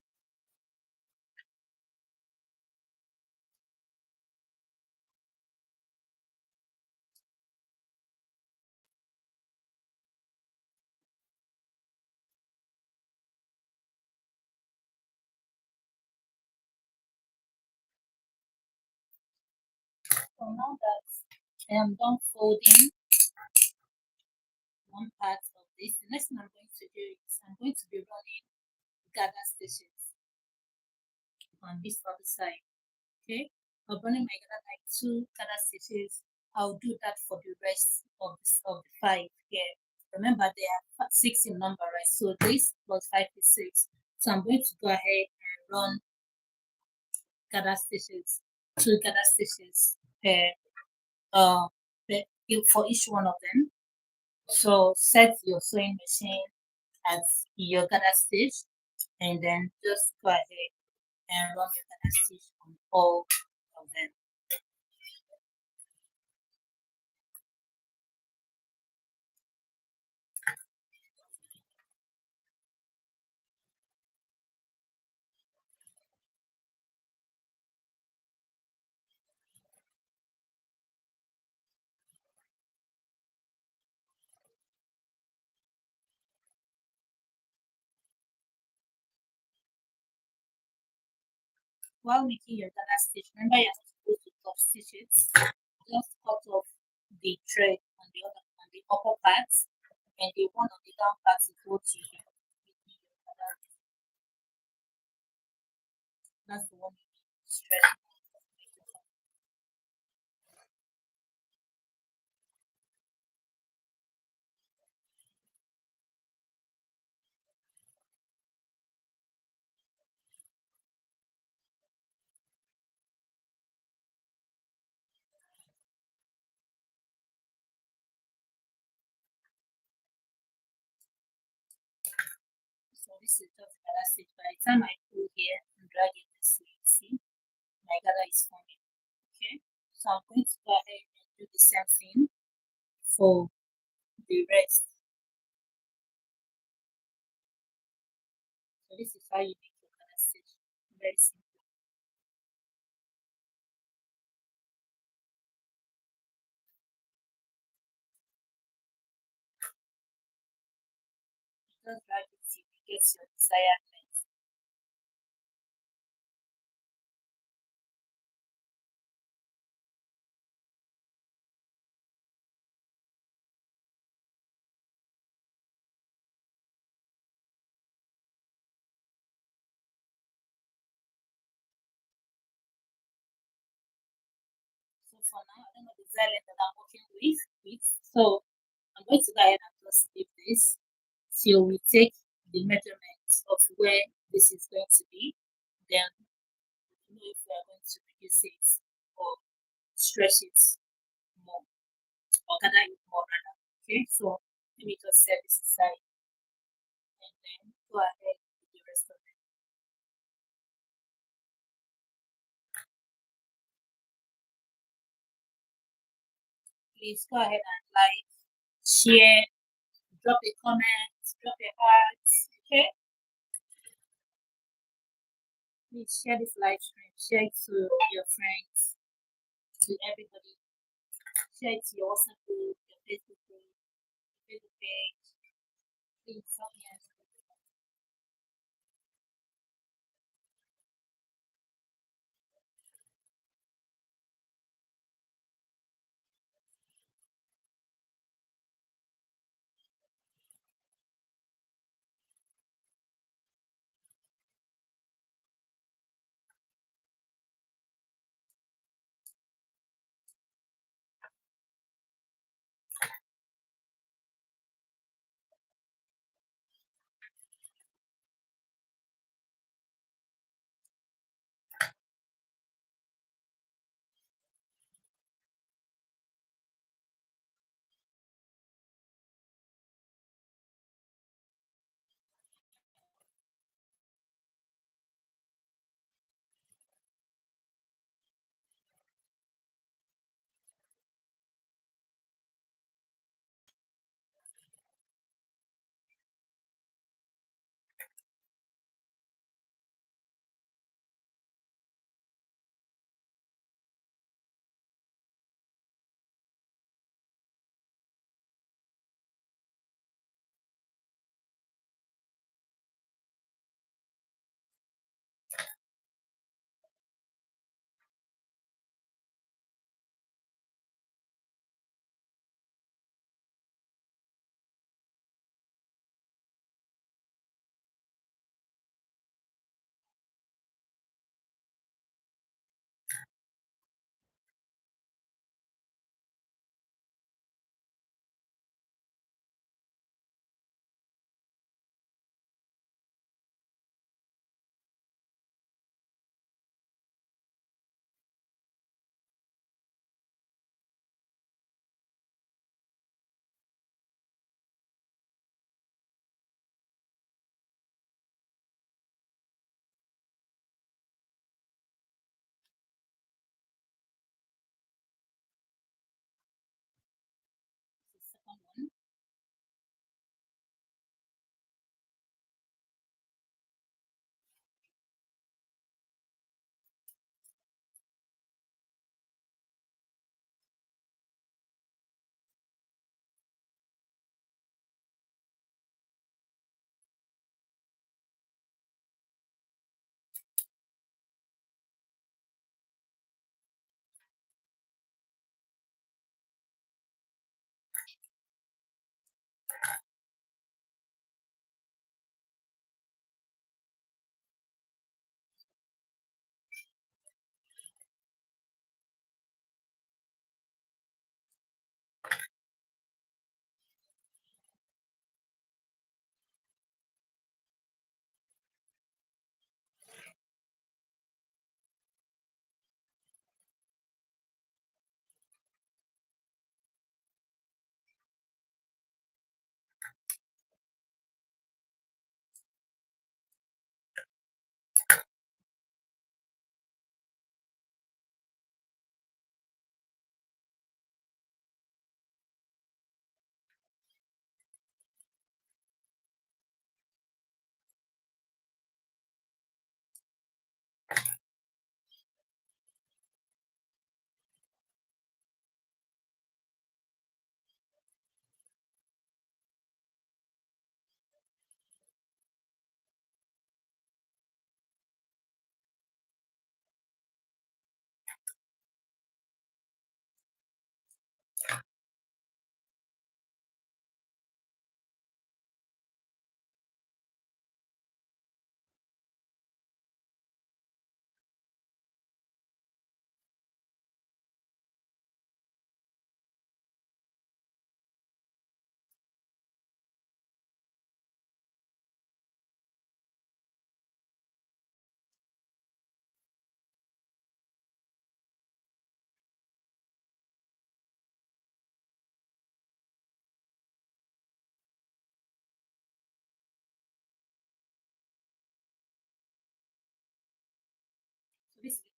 So now that I am done folding one part of this, the next thing I'm going to do is I'm going to be running gather stitches on this other side. Okay, I'm running my gather like two gather stitches. I'll do that for the rest of the five here. Remember, they are six in number, right? So this plus five is six. So I'm going to go ahead and run gather stitches, two gather stitches per uh for each one of them. So set your sewing machine at your gather stitch and then just go ahead and run your gather stitch on all of them. while making your Ghana stitch, remember you're not supposed to top stitch it. Just cut off the thread on the upper part, and the one on the down part is what you use in your Ghana. That's the one you need to stretch. So this is just Ghana stitch. By the time I pull here and drag it this way, see, my Ghana is forming. Okay, so I'm going to go ahead and do the same thing for the rest. So this is how you make your Ghana stitch. Very simple. Just drag it till you get your desired length. So for now, I don't know the desired length that I'm working with. So I'm going to go ahead and just leave this till we take the measurements of where this is going to be. Then we know if we are going to reduce it or stretch it more or gather it more rather. Okay, so let me just set this aside and then go ahead with the rest of it. Please go ahead and like, share, drop a comment, drop a heart. Okay, please share this live stream, share it to your friends, to everybody, share it to your WhatsApp group, your Facebook group, your Facebook page. Please help me out.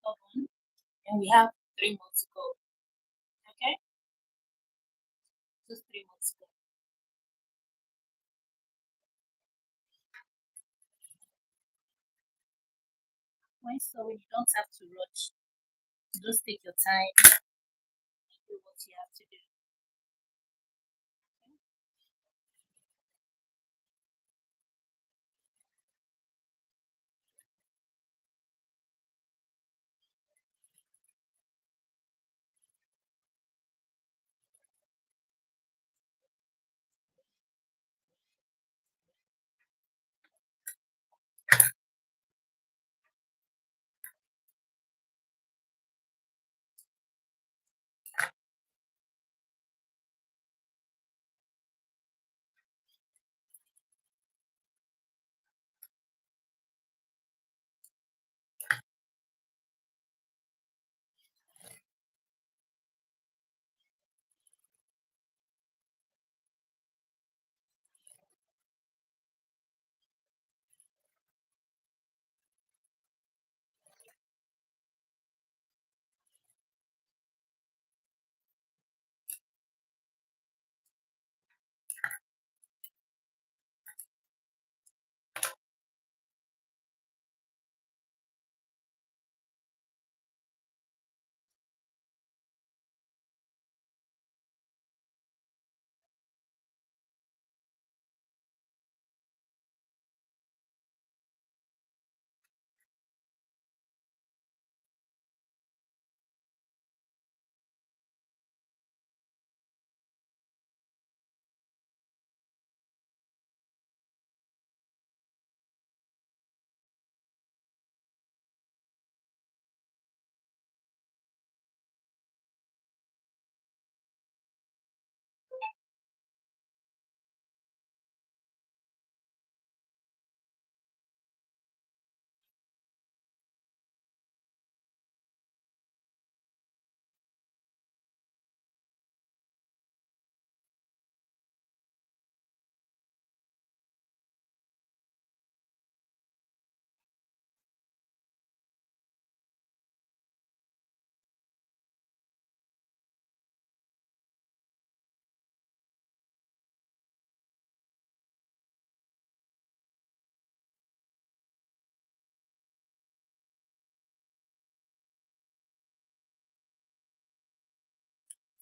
stubborn, and we have 3 more to go. Okay, just 3 more to go. When sewing, you don't have to rush. Just take your time and do what you have to do. Okay?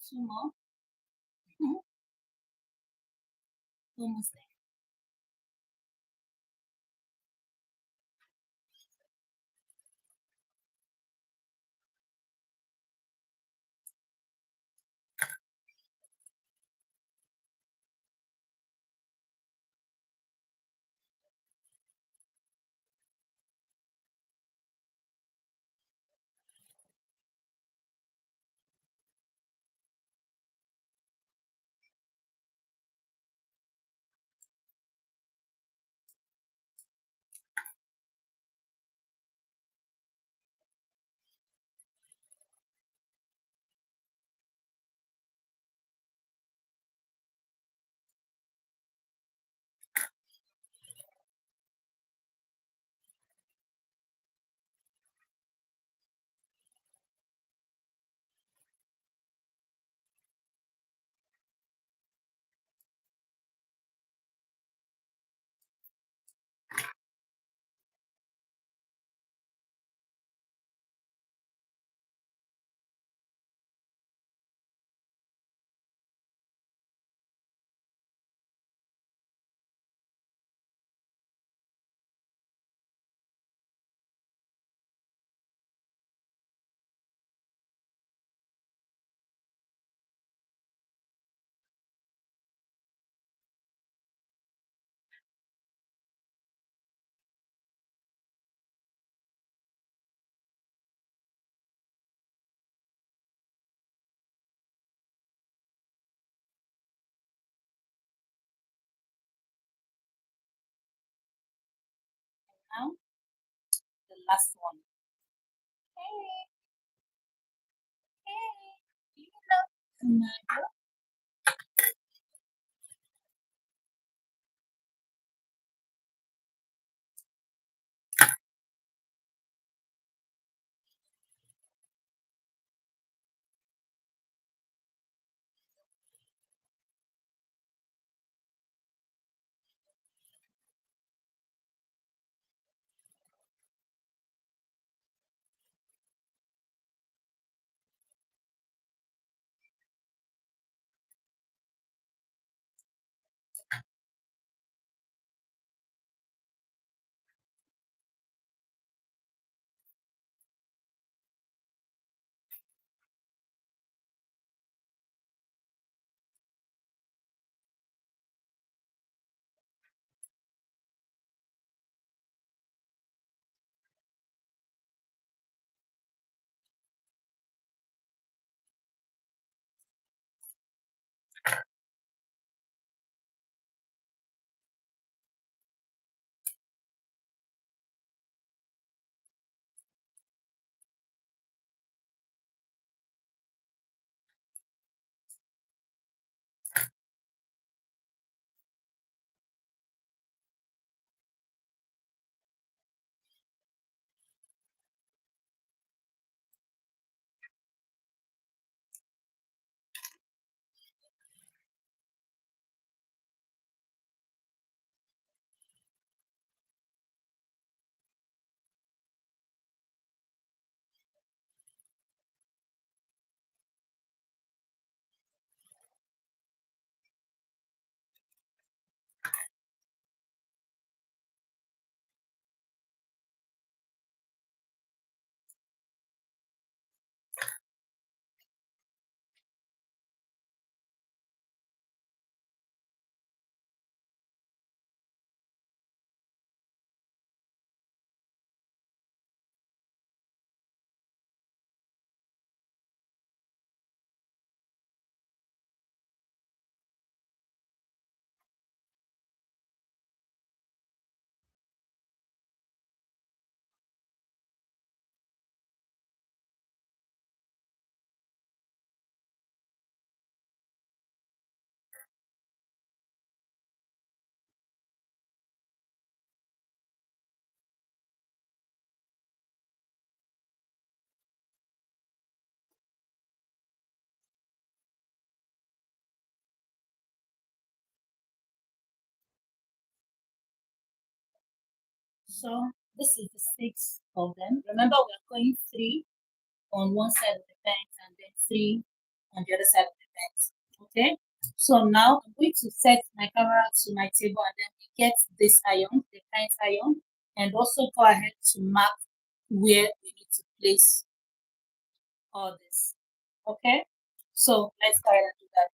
Two more. Mhm. Almost there. Now, the last one. Hey, hey, do you know tomato? So this is the six of them. Remember, we are going three on one side of the pants and then three on the other side of the pants. Okay. So now I'm going to set my camera to my table and then we get this iron, the pant iron, and also go ahead to mark where we need to place all this. Okay. So let's go ahead and do that.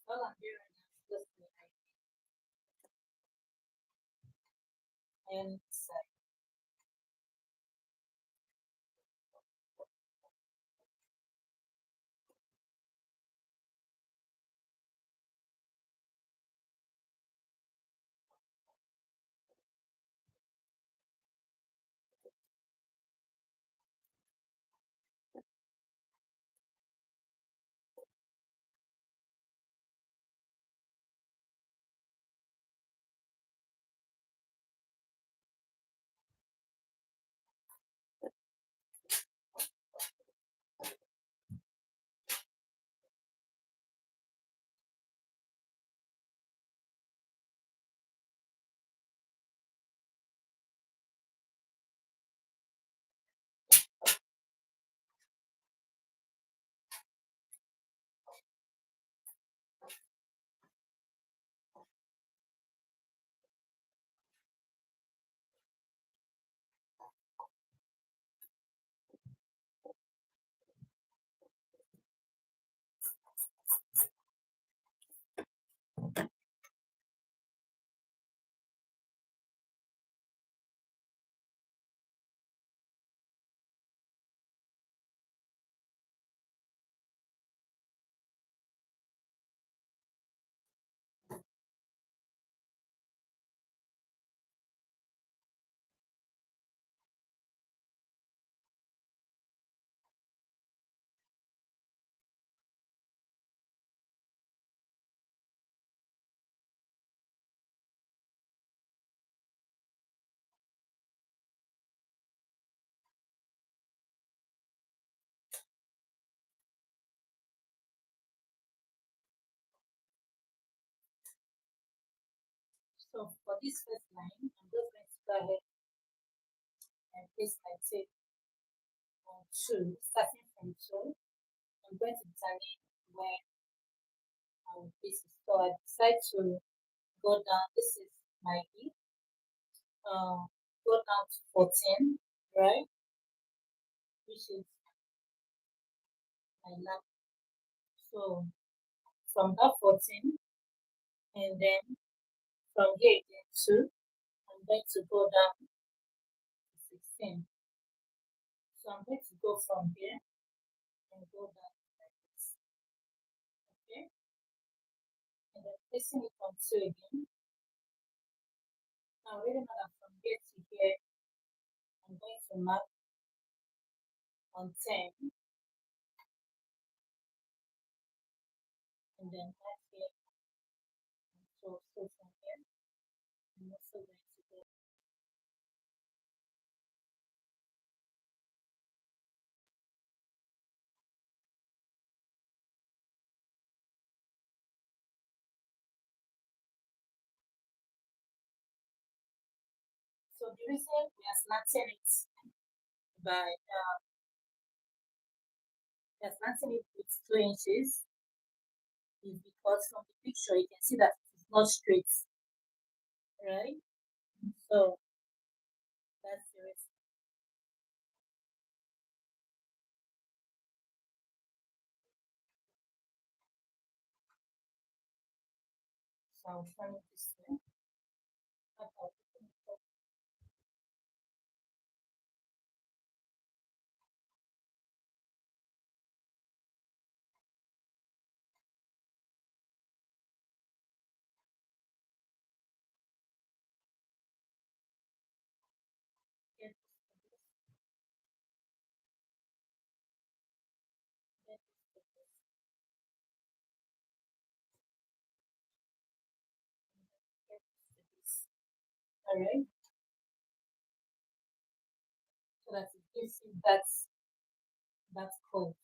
All I'm doing right now is just the iron side. So for this first line, I'm just going to go ahead and place my tape on two, starting from two. I'm going to determine where I will place it. So I decide to go down. This is my E. Go down to 14, right? Which is my lap. So from that 14, and then from here again 2, I'm going to go down to 16. So I'm going to go from here and go down like this. Okay? And then placing it on 2 again. Now really now that from here to here, I'm going to mark on 10 and then back here. So from here, I'm also going to go. So the reason we are slanting it by we are slanting it with 2 inches is because from the picture you can see that it is not straight, right? So that's the reason. So I'll turn it this way. Okay. All right. So that it gives you that curve.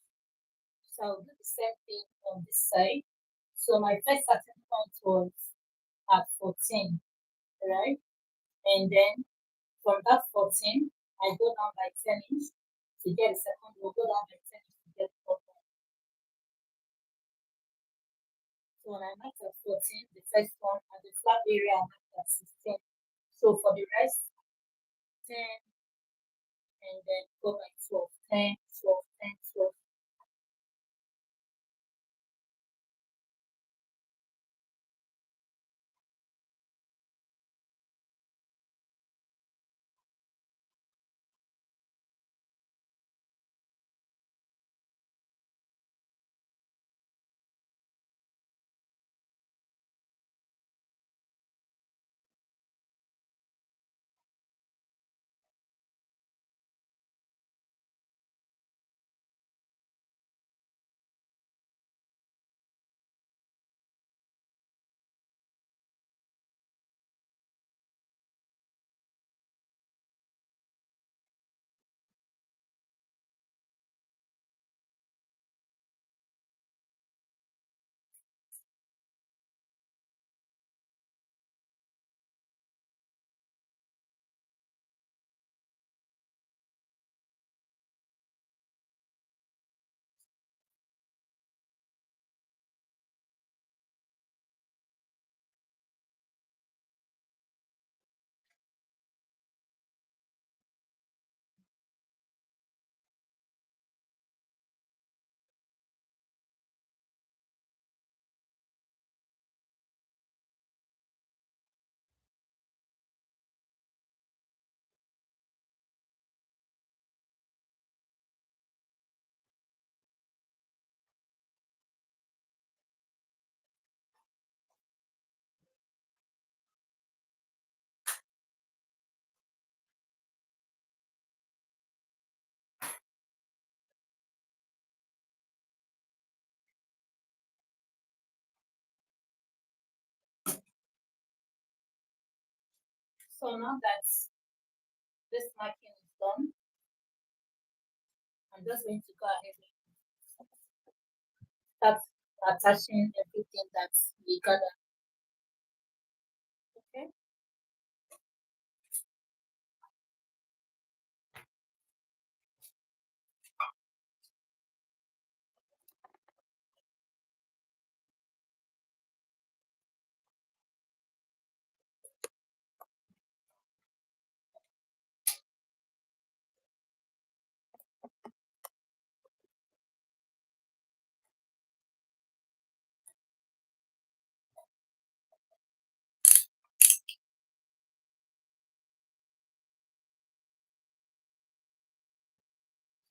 So I'll do the same thing on this side. So my first starting point was at 14, right? And then from that 14, I go down by 10 inch to get the second row, go down by 10 inch to get the third one. So when I marked at 14, the first one, and the flap area I marked at 16. So for the rest, 10, and then go by 12, 10, 12, 10, 12. So now that this marking is done, I'm just going to go ahead and start attaching everything that we gathered. Okay.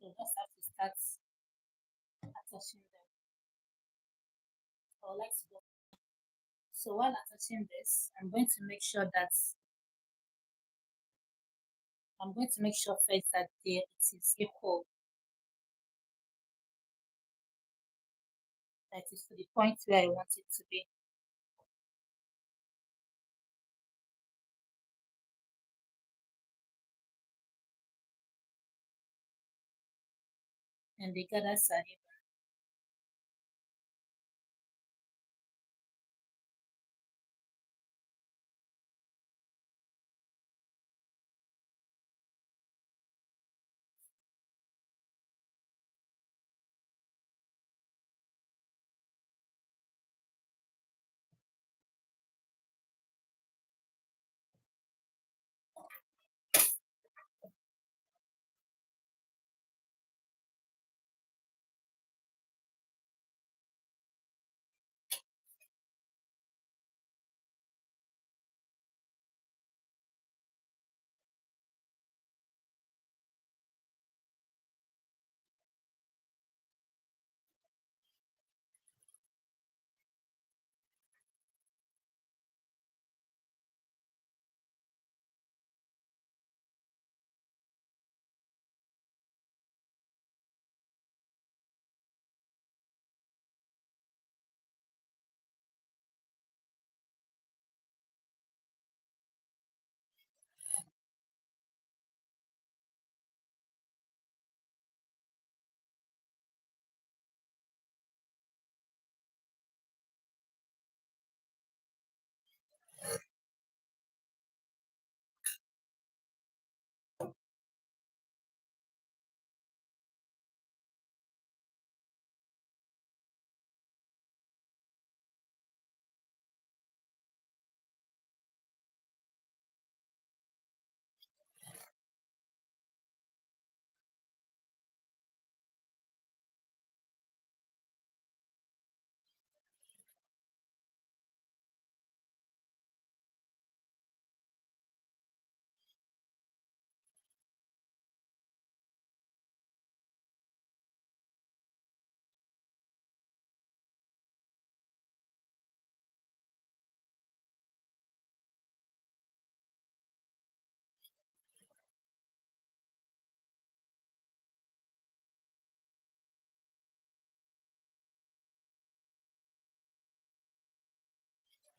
So just have to start attaching them. I would like to go. So while attaching this, I'm going to make sure first that it is equal, that is to the point where I want it to be. And the gather side.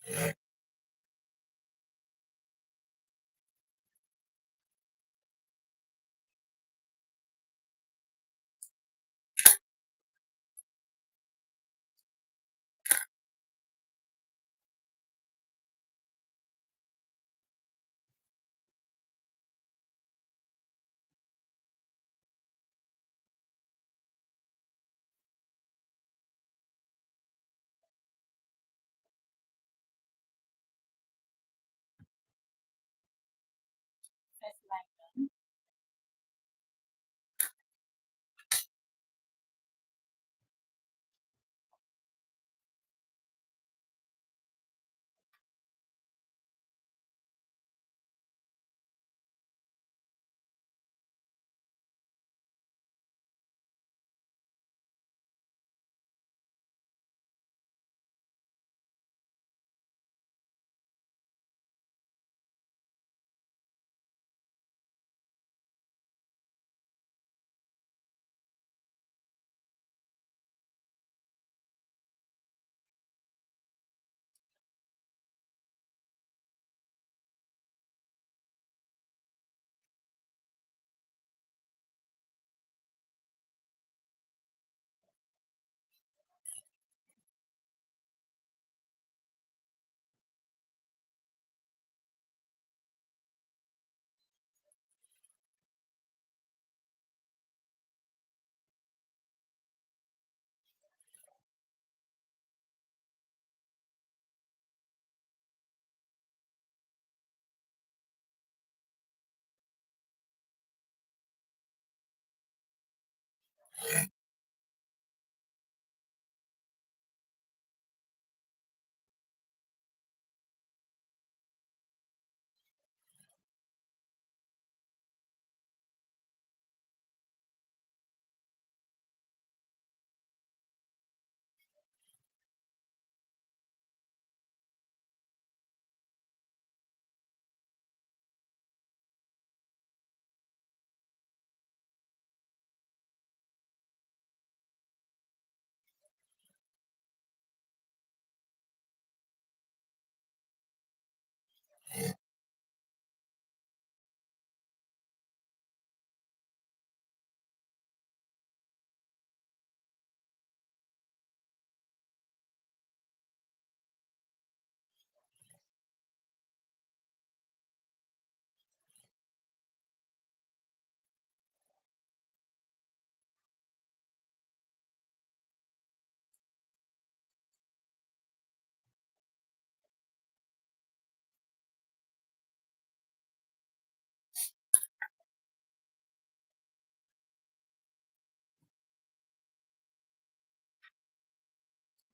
First line done.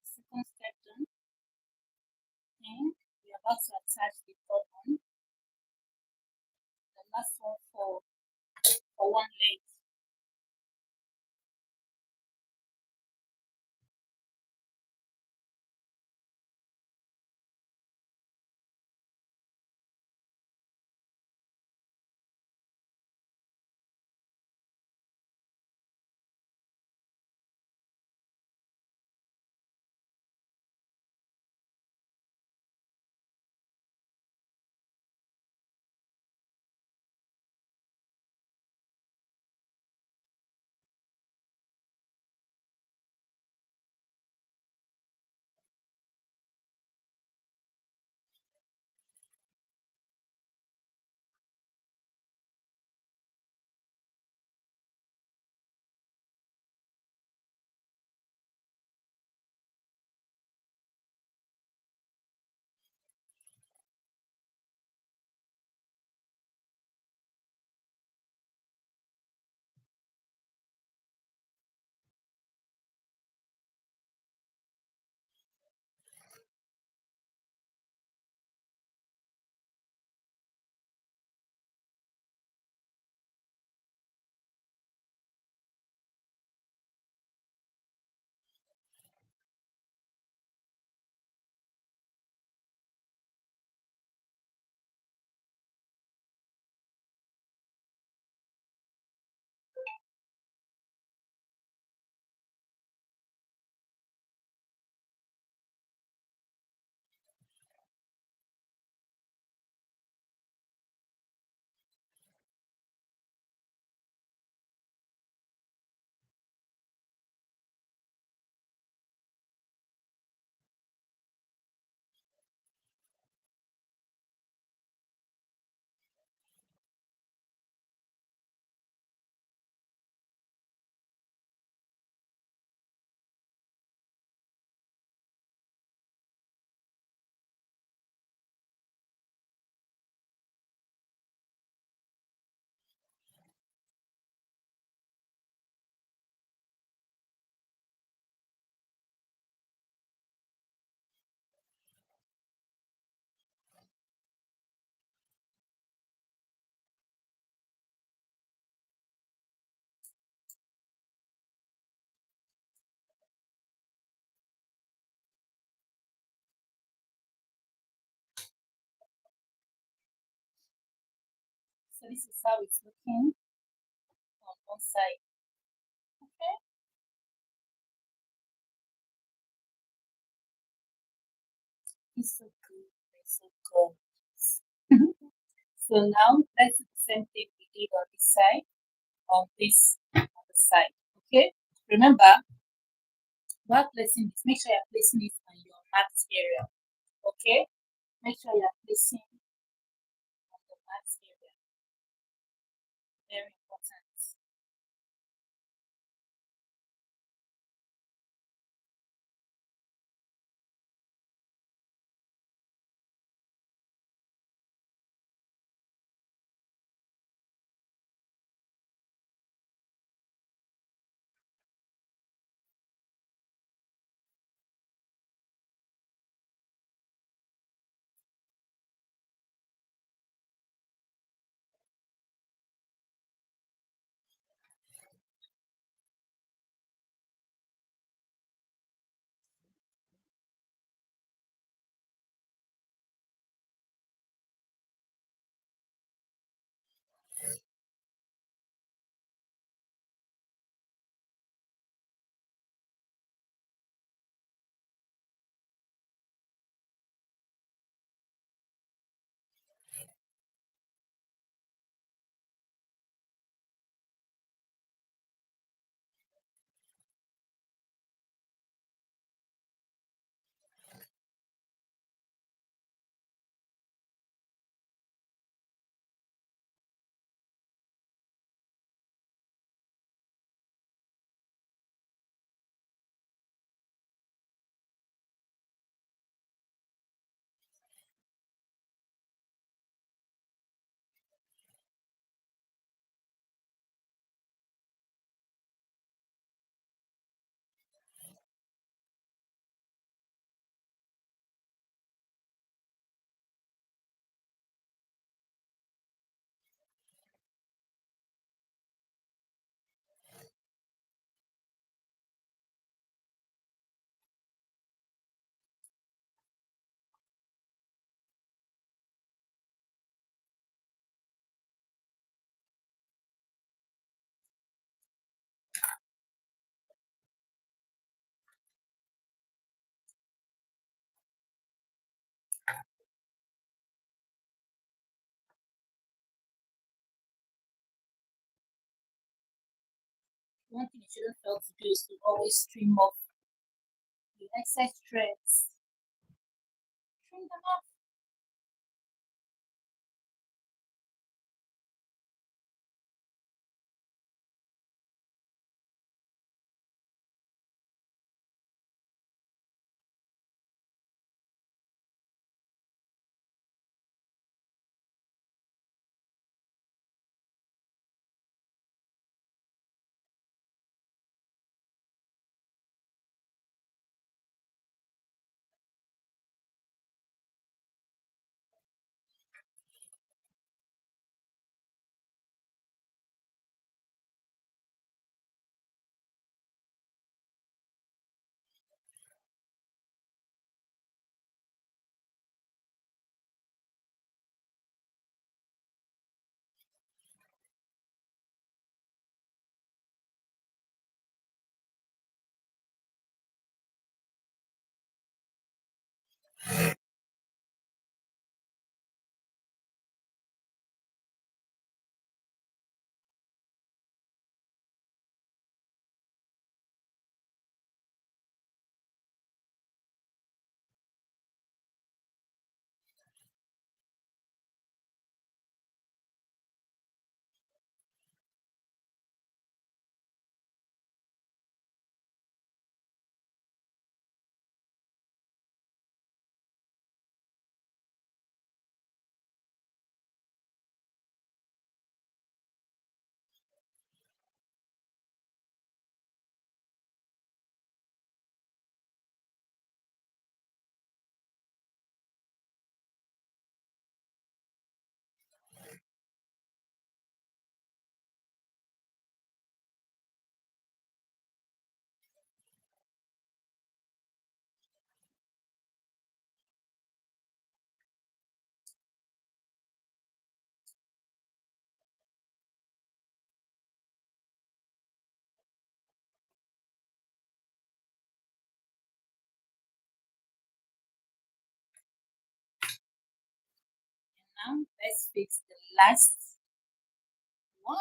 Second step done. And we are about to attach the third one. The last one for one leg. So this is how it's looking on one side. Okay. It's so good. It's so good. So now let's do the same thing we did on this side, on this other side. Okay. Remember, while placing this, make sure you're placing it on your mat area. Okay. Make sure you're placing on the mat area. Very important. One thing you shouldn't fail to do is to always trim off the excess threads. Trim them off. Now let's fix the last one.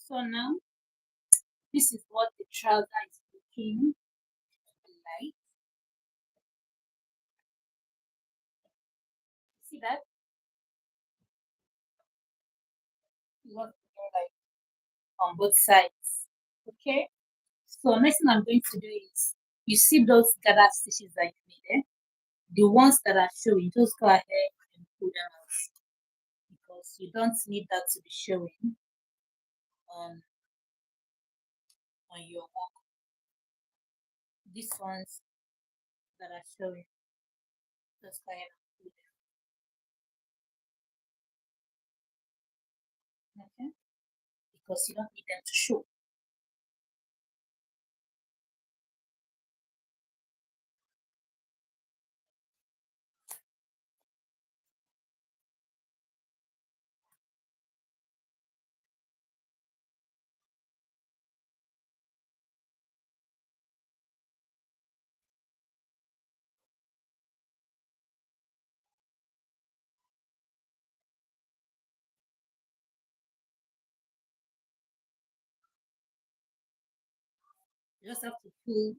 So now this is what the trouser is looking like. See that? It's what it's looking like on both sides. Okay. So next thing I'm going to do is, you see those gather stitches that you made, eh? The ones that are showing, just go ahead and pull them out because you don't need that to be showing on your work. These ones that are showing, just go ahead and pull them, okay? Because you don't need them to show. You just have to pull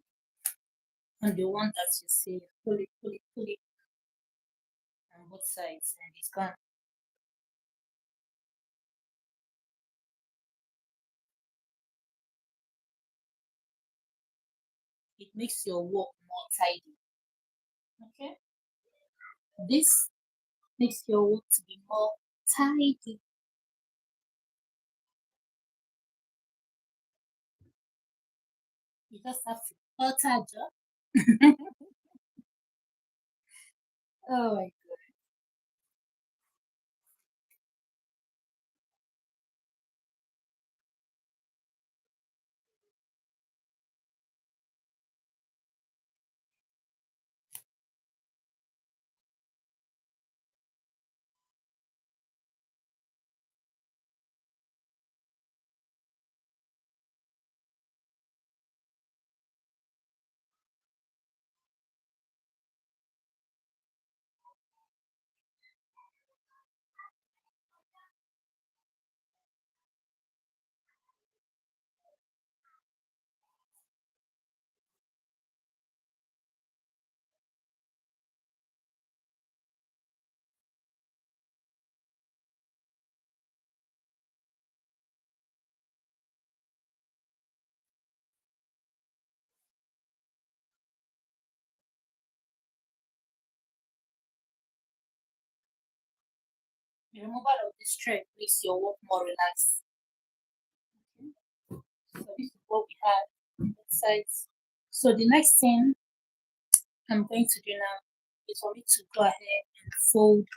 on the one that you see, pull it on both sides, and it's gone. It makes your work more tidy. Okay? This makes your work to be more tidy. You just have to alter job. Oh my The removal of this thread makes your work more relaxed. Okay. So this is what we have on both sides. So the next thing I'm going to do now is for me to go ahead and fold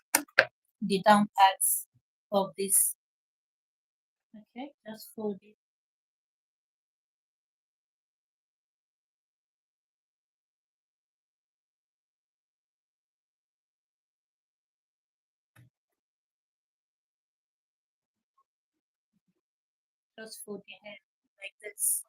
the down parts of this. Okay, just fold it. Just fold the hem like this.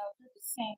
I'll do the same.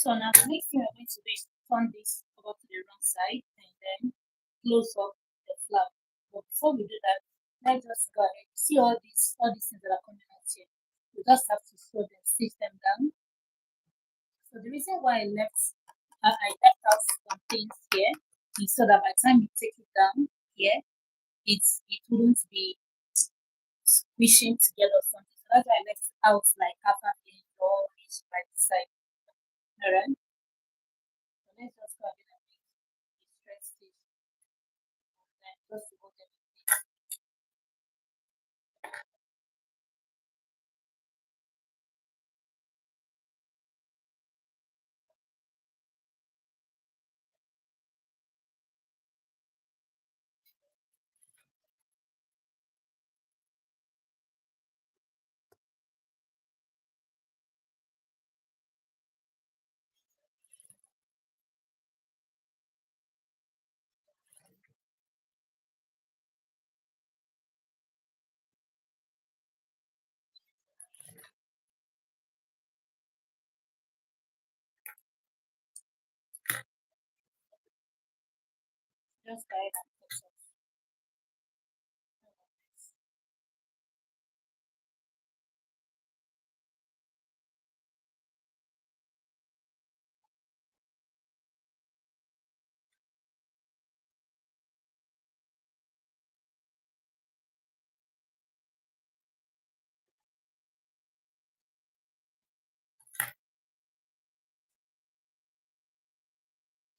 So now the next thing I'm going to do is turn this over to the wrong side and then close up the flap. But before we do that, let's just go ahead. See all these things that are coming out here. You just have to sew them, stitch them down. So the reason why I left out some things here is so that by the time you take it down here, it wouldn't be squishing together or something. So that's why I left out like half an inch or inch by the side. Alright. So let's just go ahead and make a straight stitch and then just to hold them in place. Just go ahead and cut off.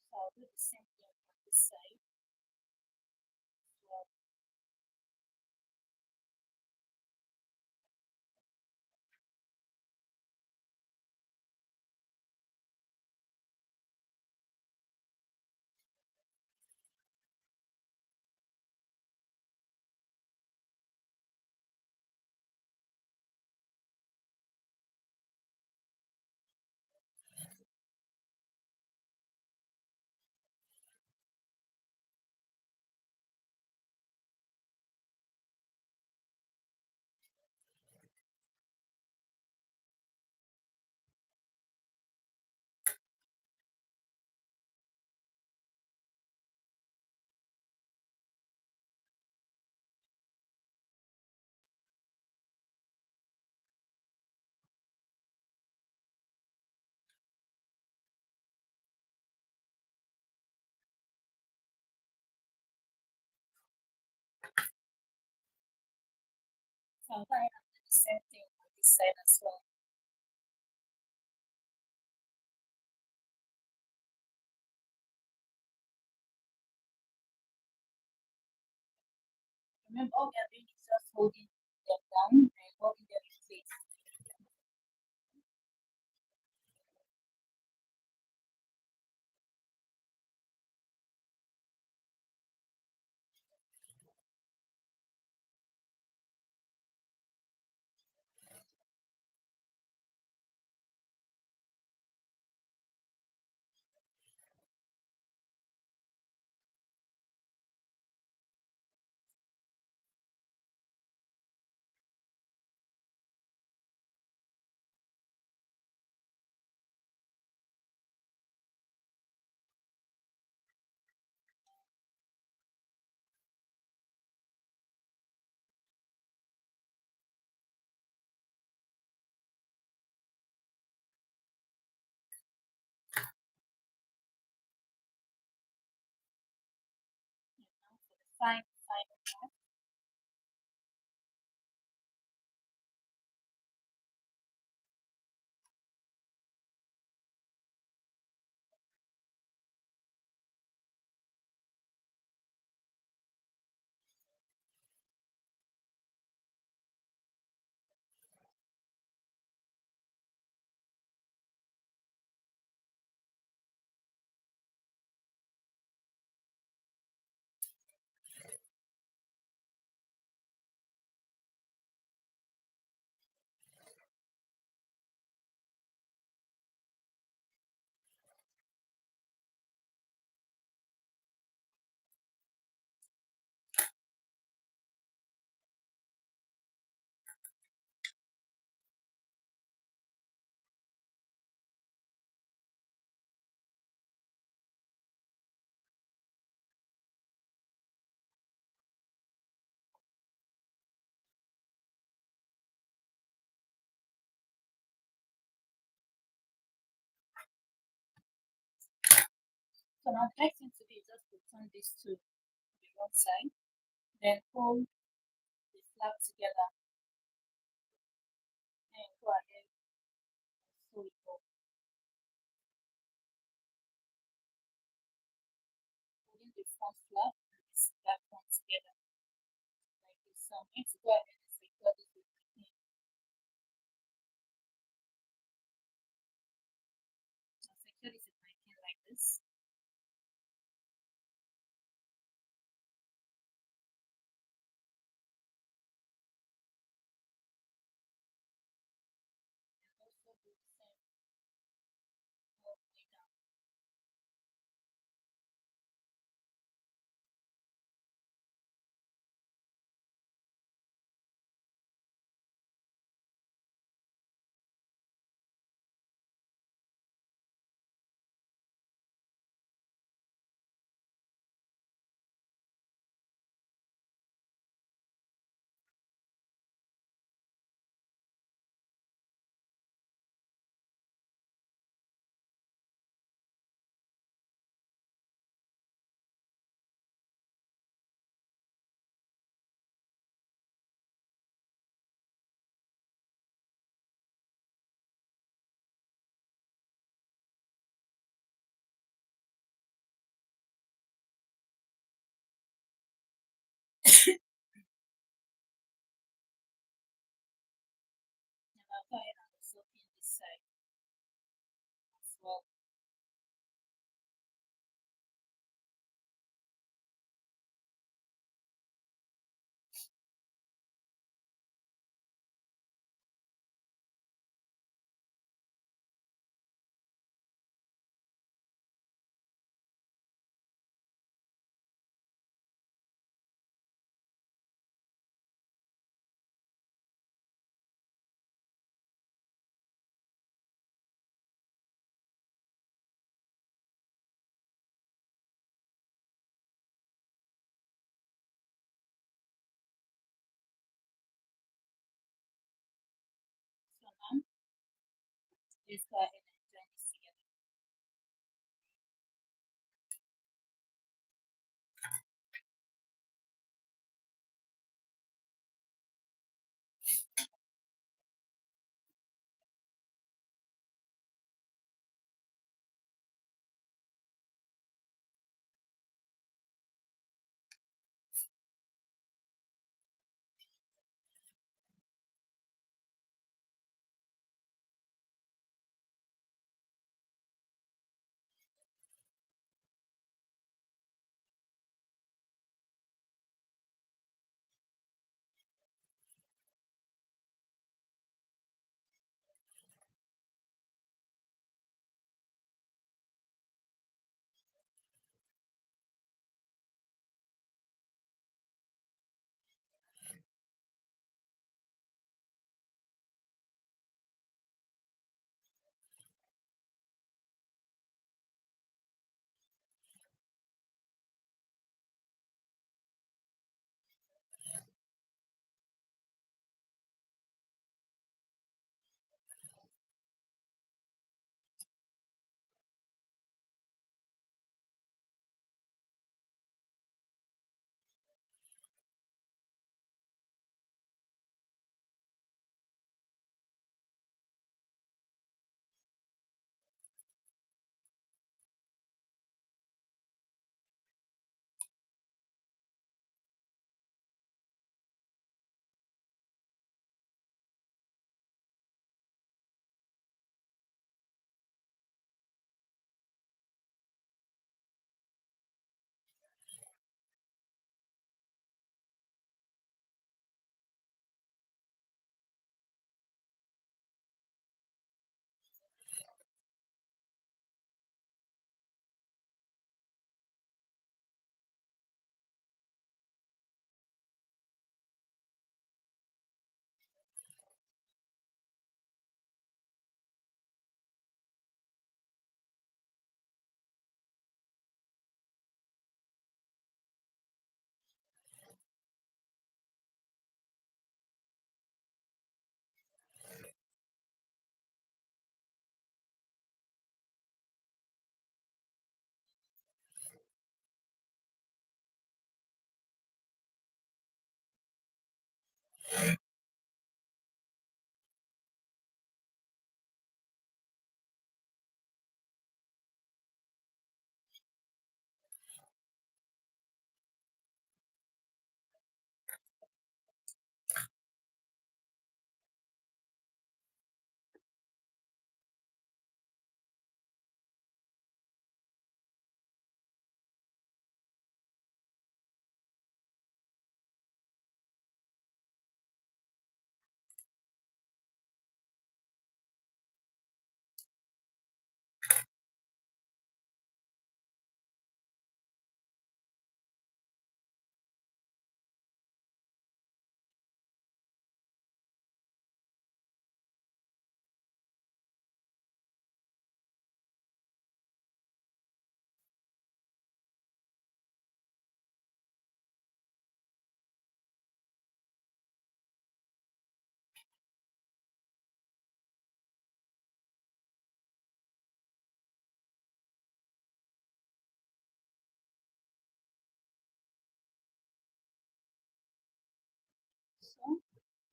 So I'll do the same thing on this side. So So I'm going to do the same thing on this side as well. Remember, all we are doing is just holding them down and holding them in place. And now for the final part. So now the next thing to do is just to turn this to the one side, then hold the flap together and go ahead and sew it up. Holding the front flap and this back one together like this. So I'm going to go ahead and secure this with my pin. I'll secure this with my pin like this. And also do the same all the way down. And I'll go ahead and also pin this side as well. So now let's go ahead and join this together.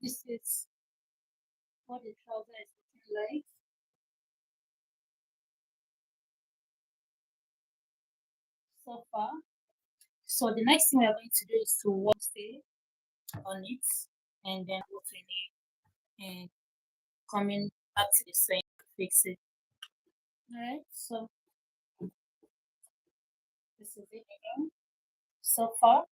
This is what the trouser is looking like. So far. So the next thing we are going to do is to wash it on it and then go to it and coming back to the same to fix it. Alright, so this is it again. So far.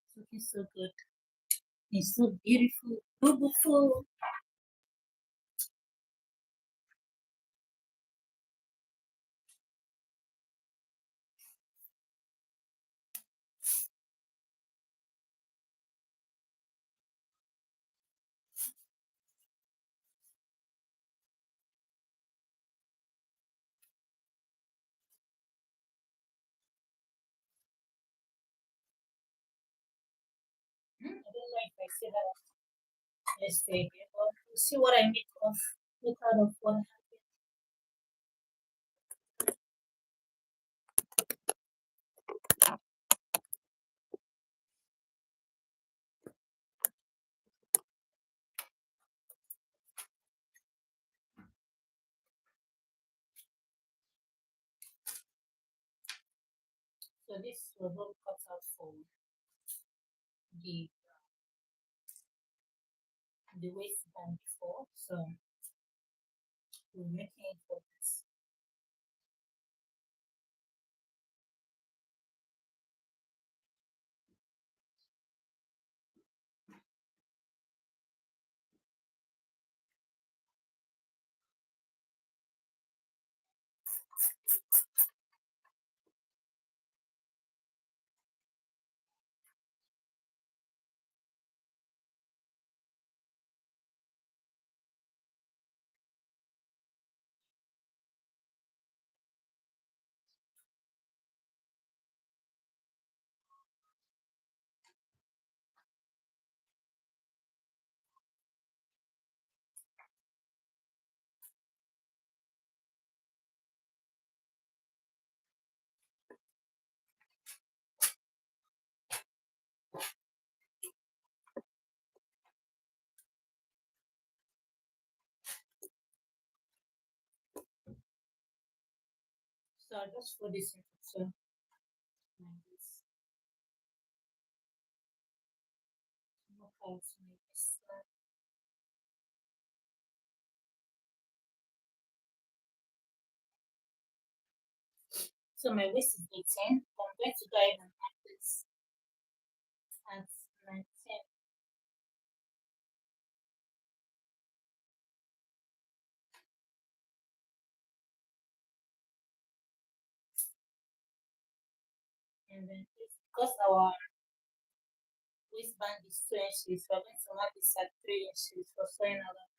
It's looking so good. It's so beautiful. Beautiful. I don't know if I say that yesterday, but you see what I make out of what happened. So this was what we cut out for the the waistband before. So we're making it for this. So I just put this into so like this. Look how to make this. So my waist is 18. I'm going to go ahead and add this at 19. And then because our waistband is 2 inches, we're going to mark this at 3 inches for sewing along.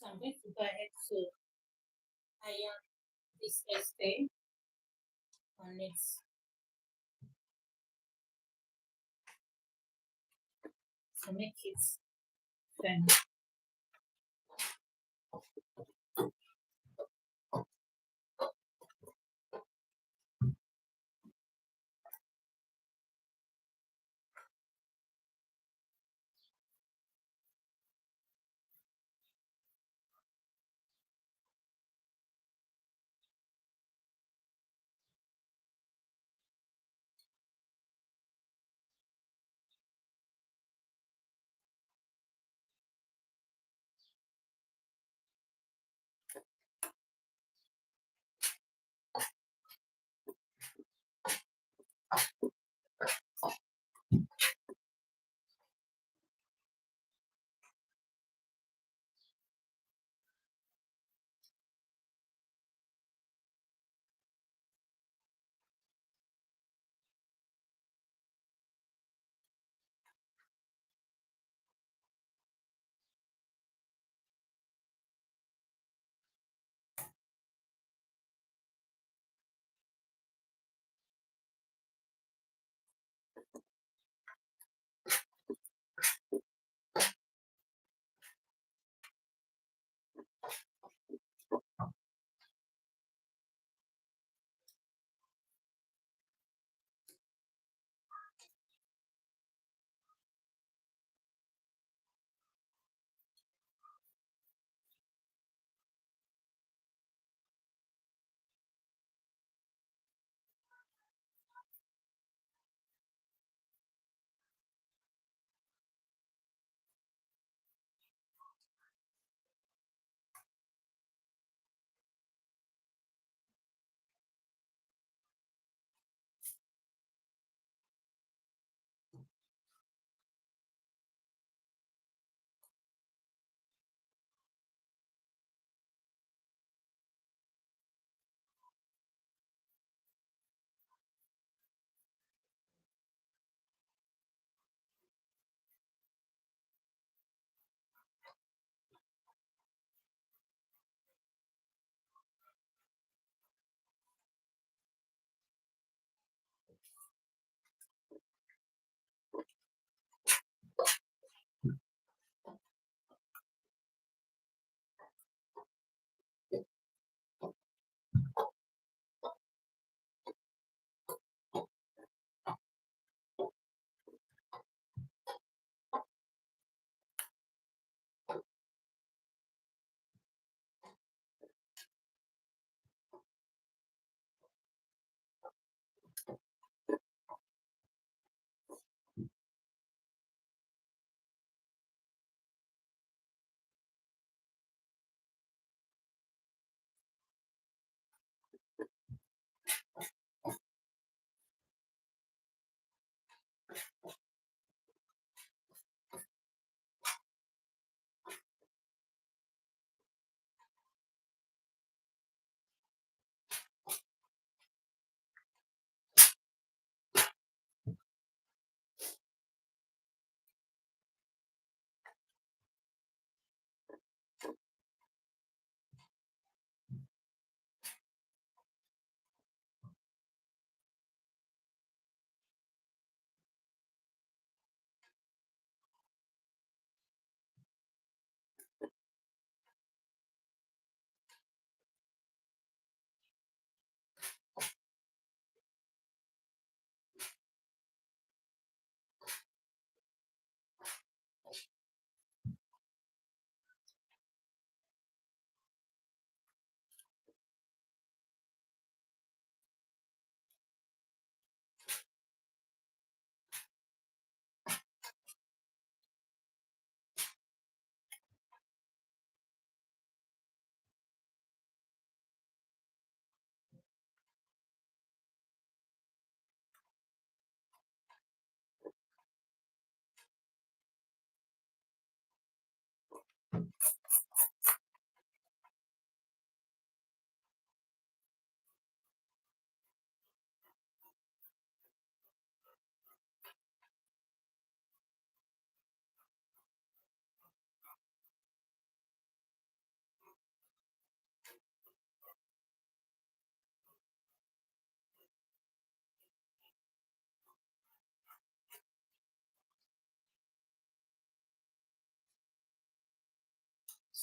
So I'm going to go ahead to iron this stay on it to make it firm.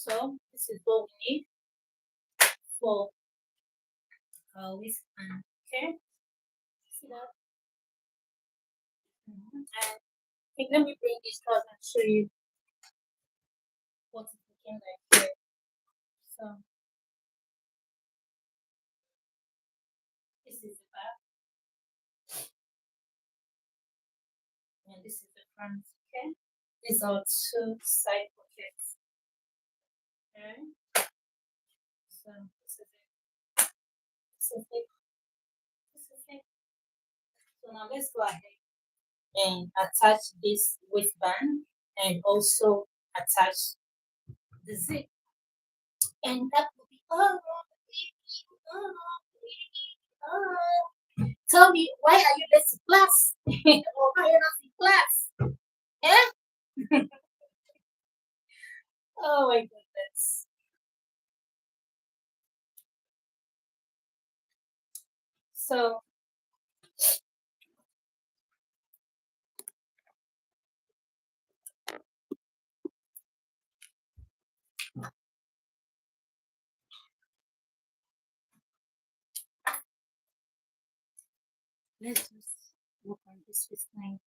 So this is what we need for our waistband. Okay, see that? And okay, let me bring this out and show you what it became like here. So this is the back and this is the front. Okay, these are two side pockets. Okay, so this is it. This is it. This is it. So now let's go ahead and attach this waistband and also attach the zip. And that will be all. Tell me, why are you late to class? Or why are you not in class? Eh? Oh my goodness. So let's just work on this waistline.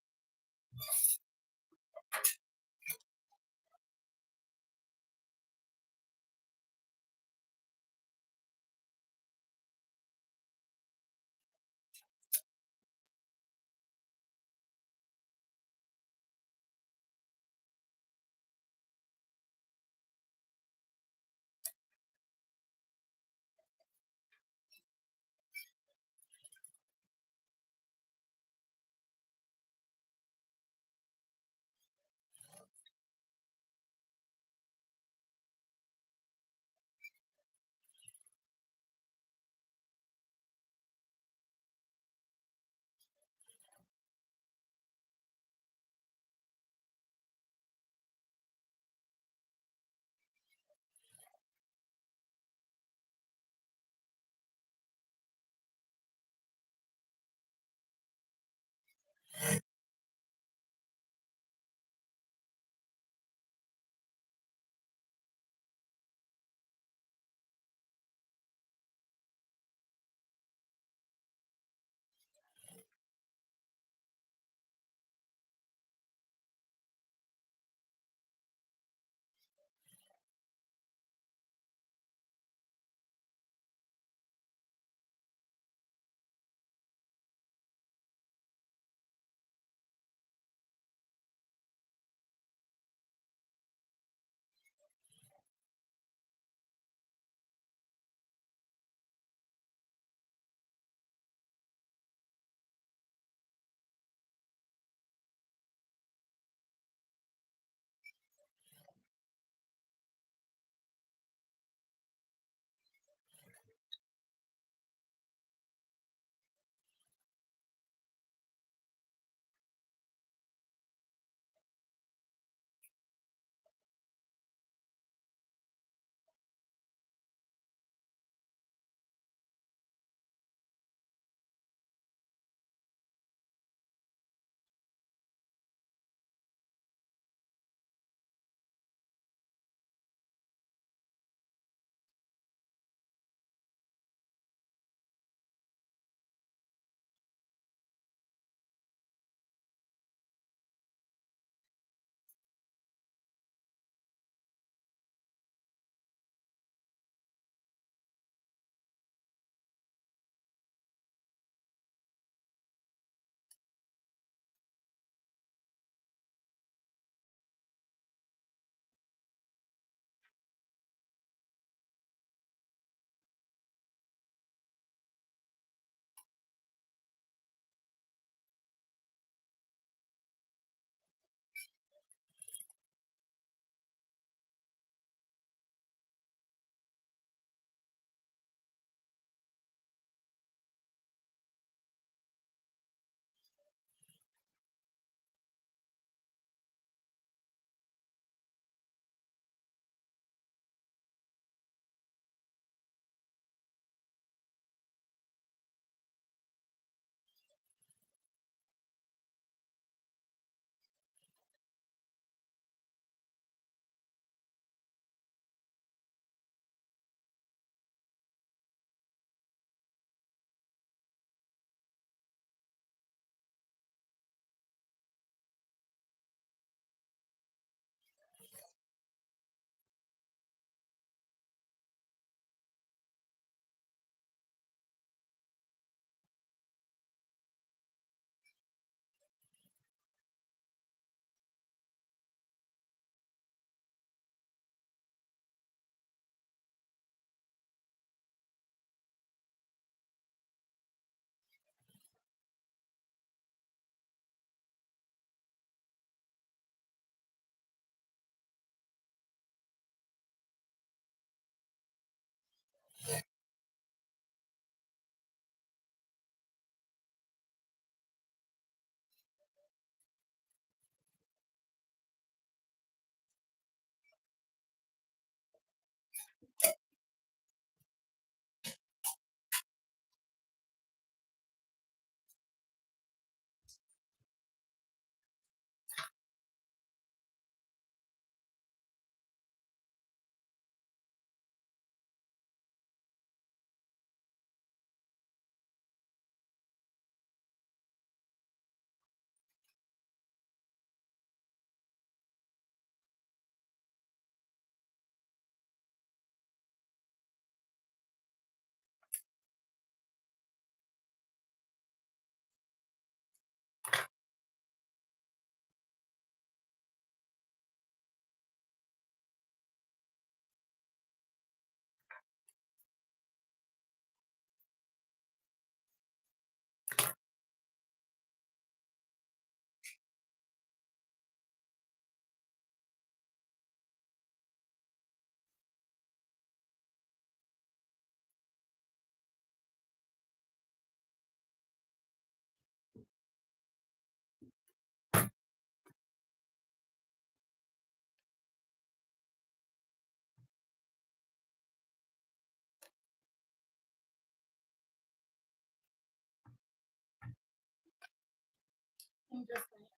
I'm just going to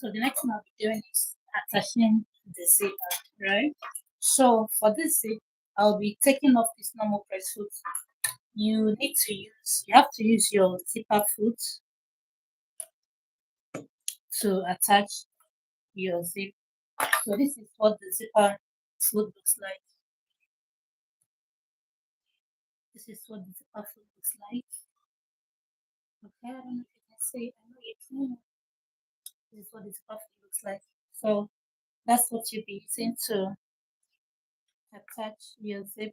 So the next thing I'll be doing is attaching the zipper, right? So for this zip, I'll be taking off this normal press foot. You have to use your zipper foot to attach your zip. So this is what the zipper foot looks like. This is what the zipper foot looks like. Okay, I don't know if you can see it. I know you can. This is what the zipper foot looks like. So that's what you'll be using to attach your zip.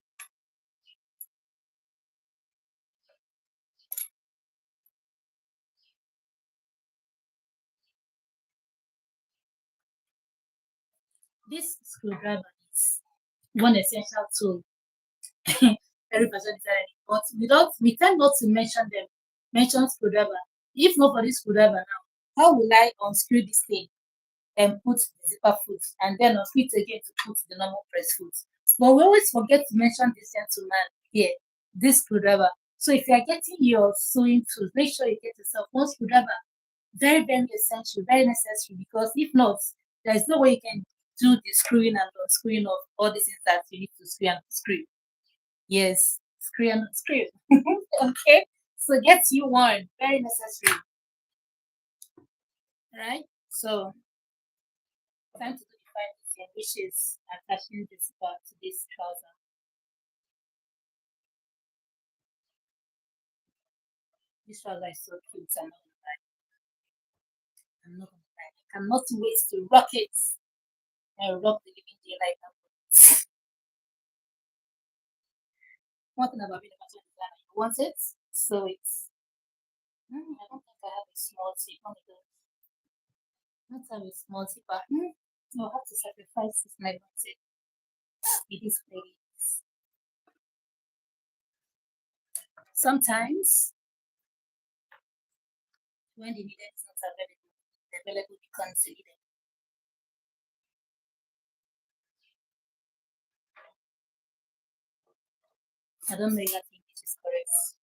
This screwdriver is one essential tool every person designer, but we tend not to mention screwdriver. If not for this screwdriver now, how will I unscrew this thing and put the zipper foot and then unscrew it again to put the normal press foot? But we always forget to mention this gentleman here, this screwdriver. So if you are getting your sewing tools, make sure you get yourself one screwdriver. Very, very essential, very necessary, because if not, there's no way you can do the screwing and unscrewing of all these things that you need to screw and unscrew. Yes, screw and unscrew. Okay, so get you one, very necessary. Right? So time to do the final thing, which is attaching this part to this trouser. This trouser is so cute. I'm not gonna lie. I cannot wait to rock it and rock the living daylight out of it. One thing about being a fashion designer, you want it, so it's. I don't think I have a small tip. Let me go. I don't have a small tip, but I'll have to sacrifice this my tip. It is ladies. Sometimes when the needed is not available, the available becomes needed. I don't know if that English is correct.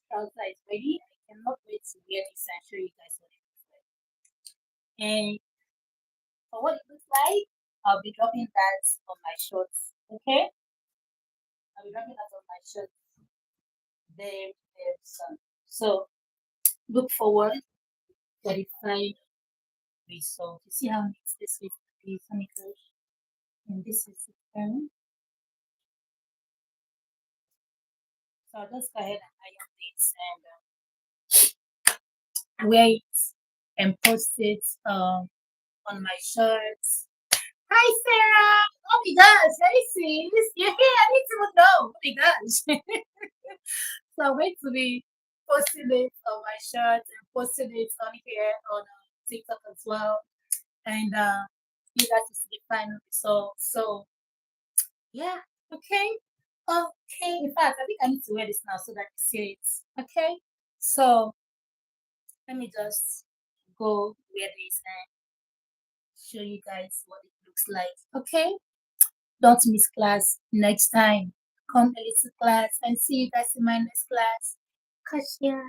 trouser is ready. I cannot wait to wear this and show you guys what it looks like. And for what it looks like, I'll be dropping that on my shorts. Okay? I'll be dropping that on my shorts very, very soon. So look forward to the final result. You see how neat this is to be honeycomb? And this is the pen. So I'll just go ahead and iron this and wear it and post it on my shirts. Hi Sarah! Oh my gosh, hey sis! You're here, I need to know. Oh my gosh. So I'm going to be posting it on my shirt and posting it on here on TikTok as well. And you guys will see the final result. So yeah, okay. Okay, in fact, I think I need to wear this now so that you see it. Okay, so let me just go wear this and show you guys what it looks like. Okay, don't miss class next time. Come early to class and see you guys in my next class. Cause yeah.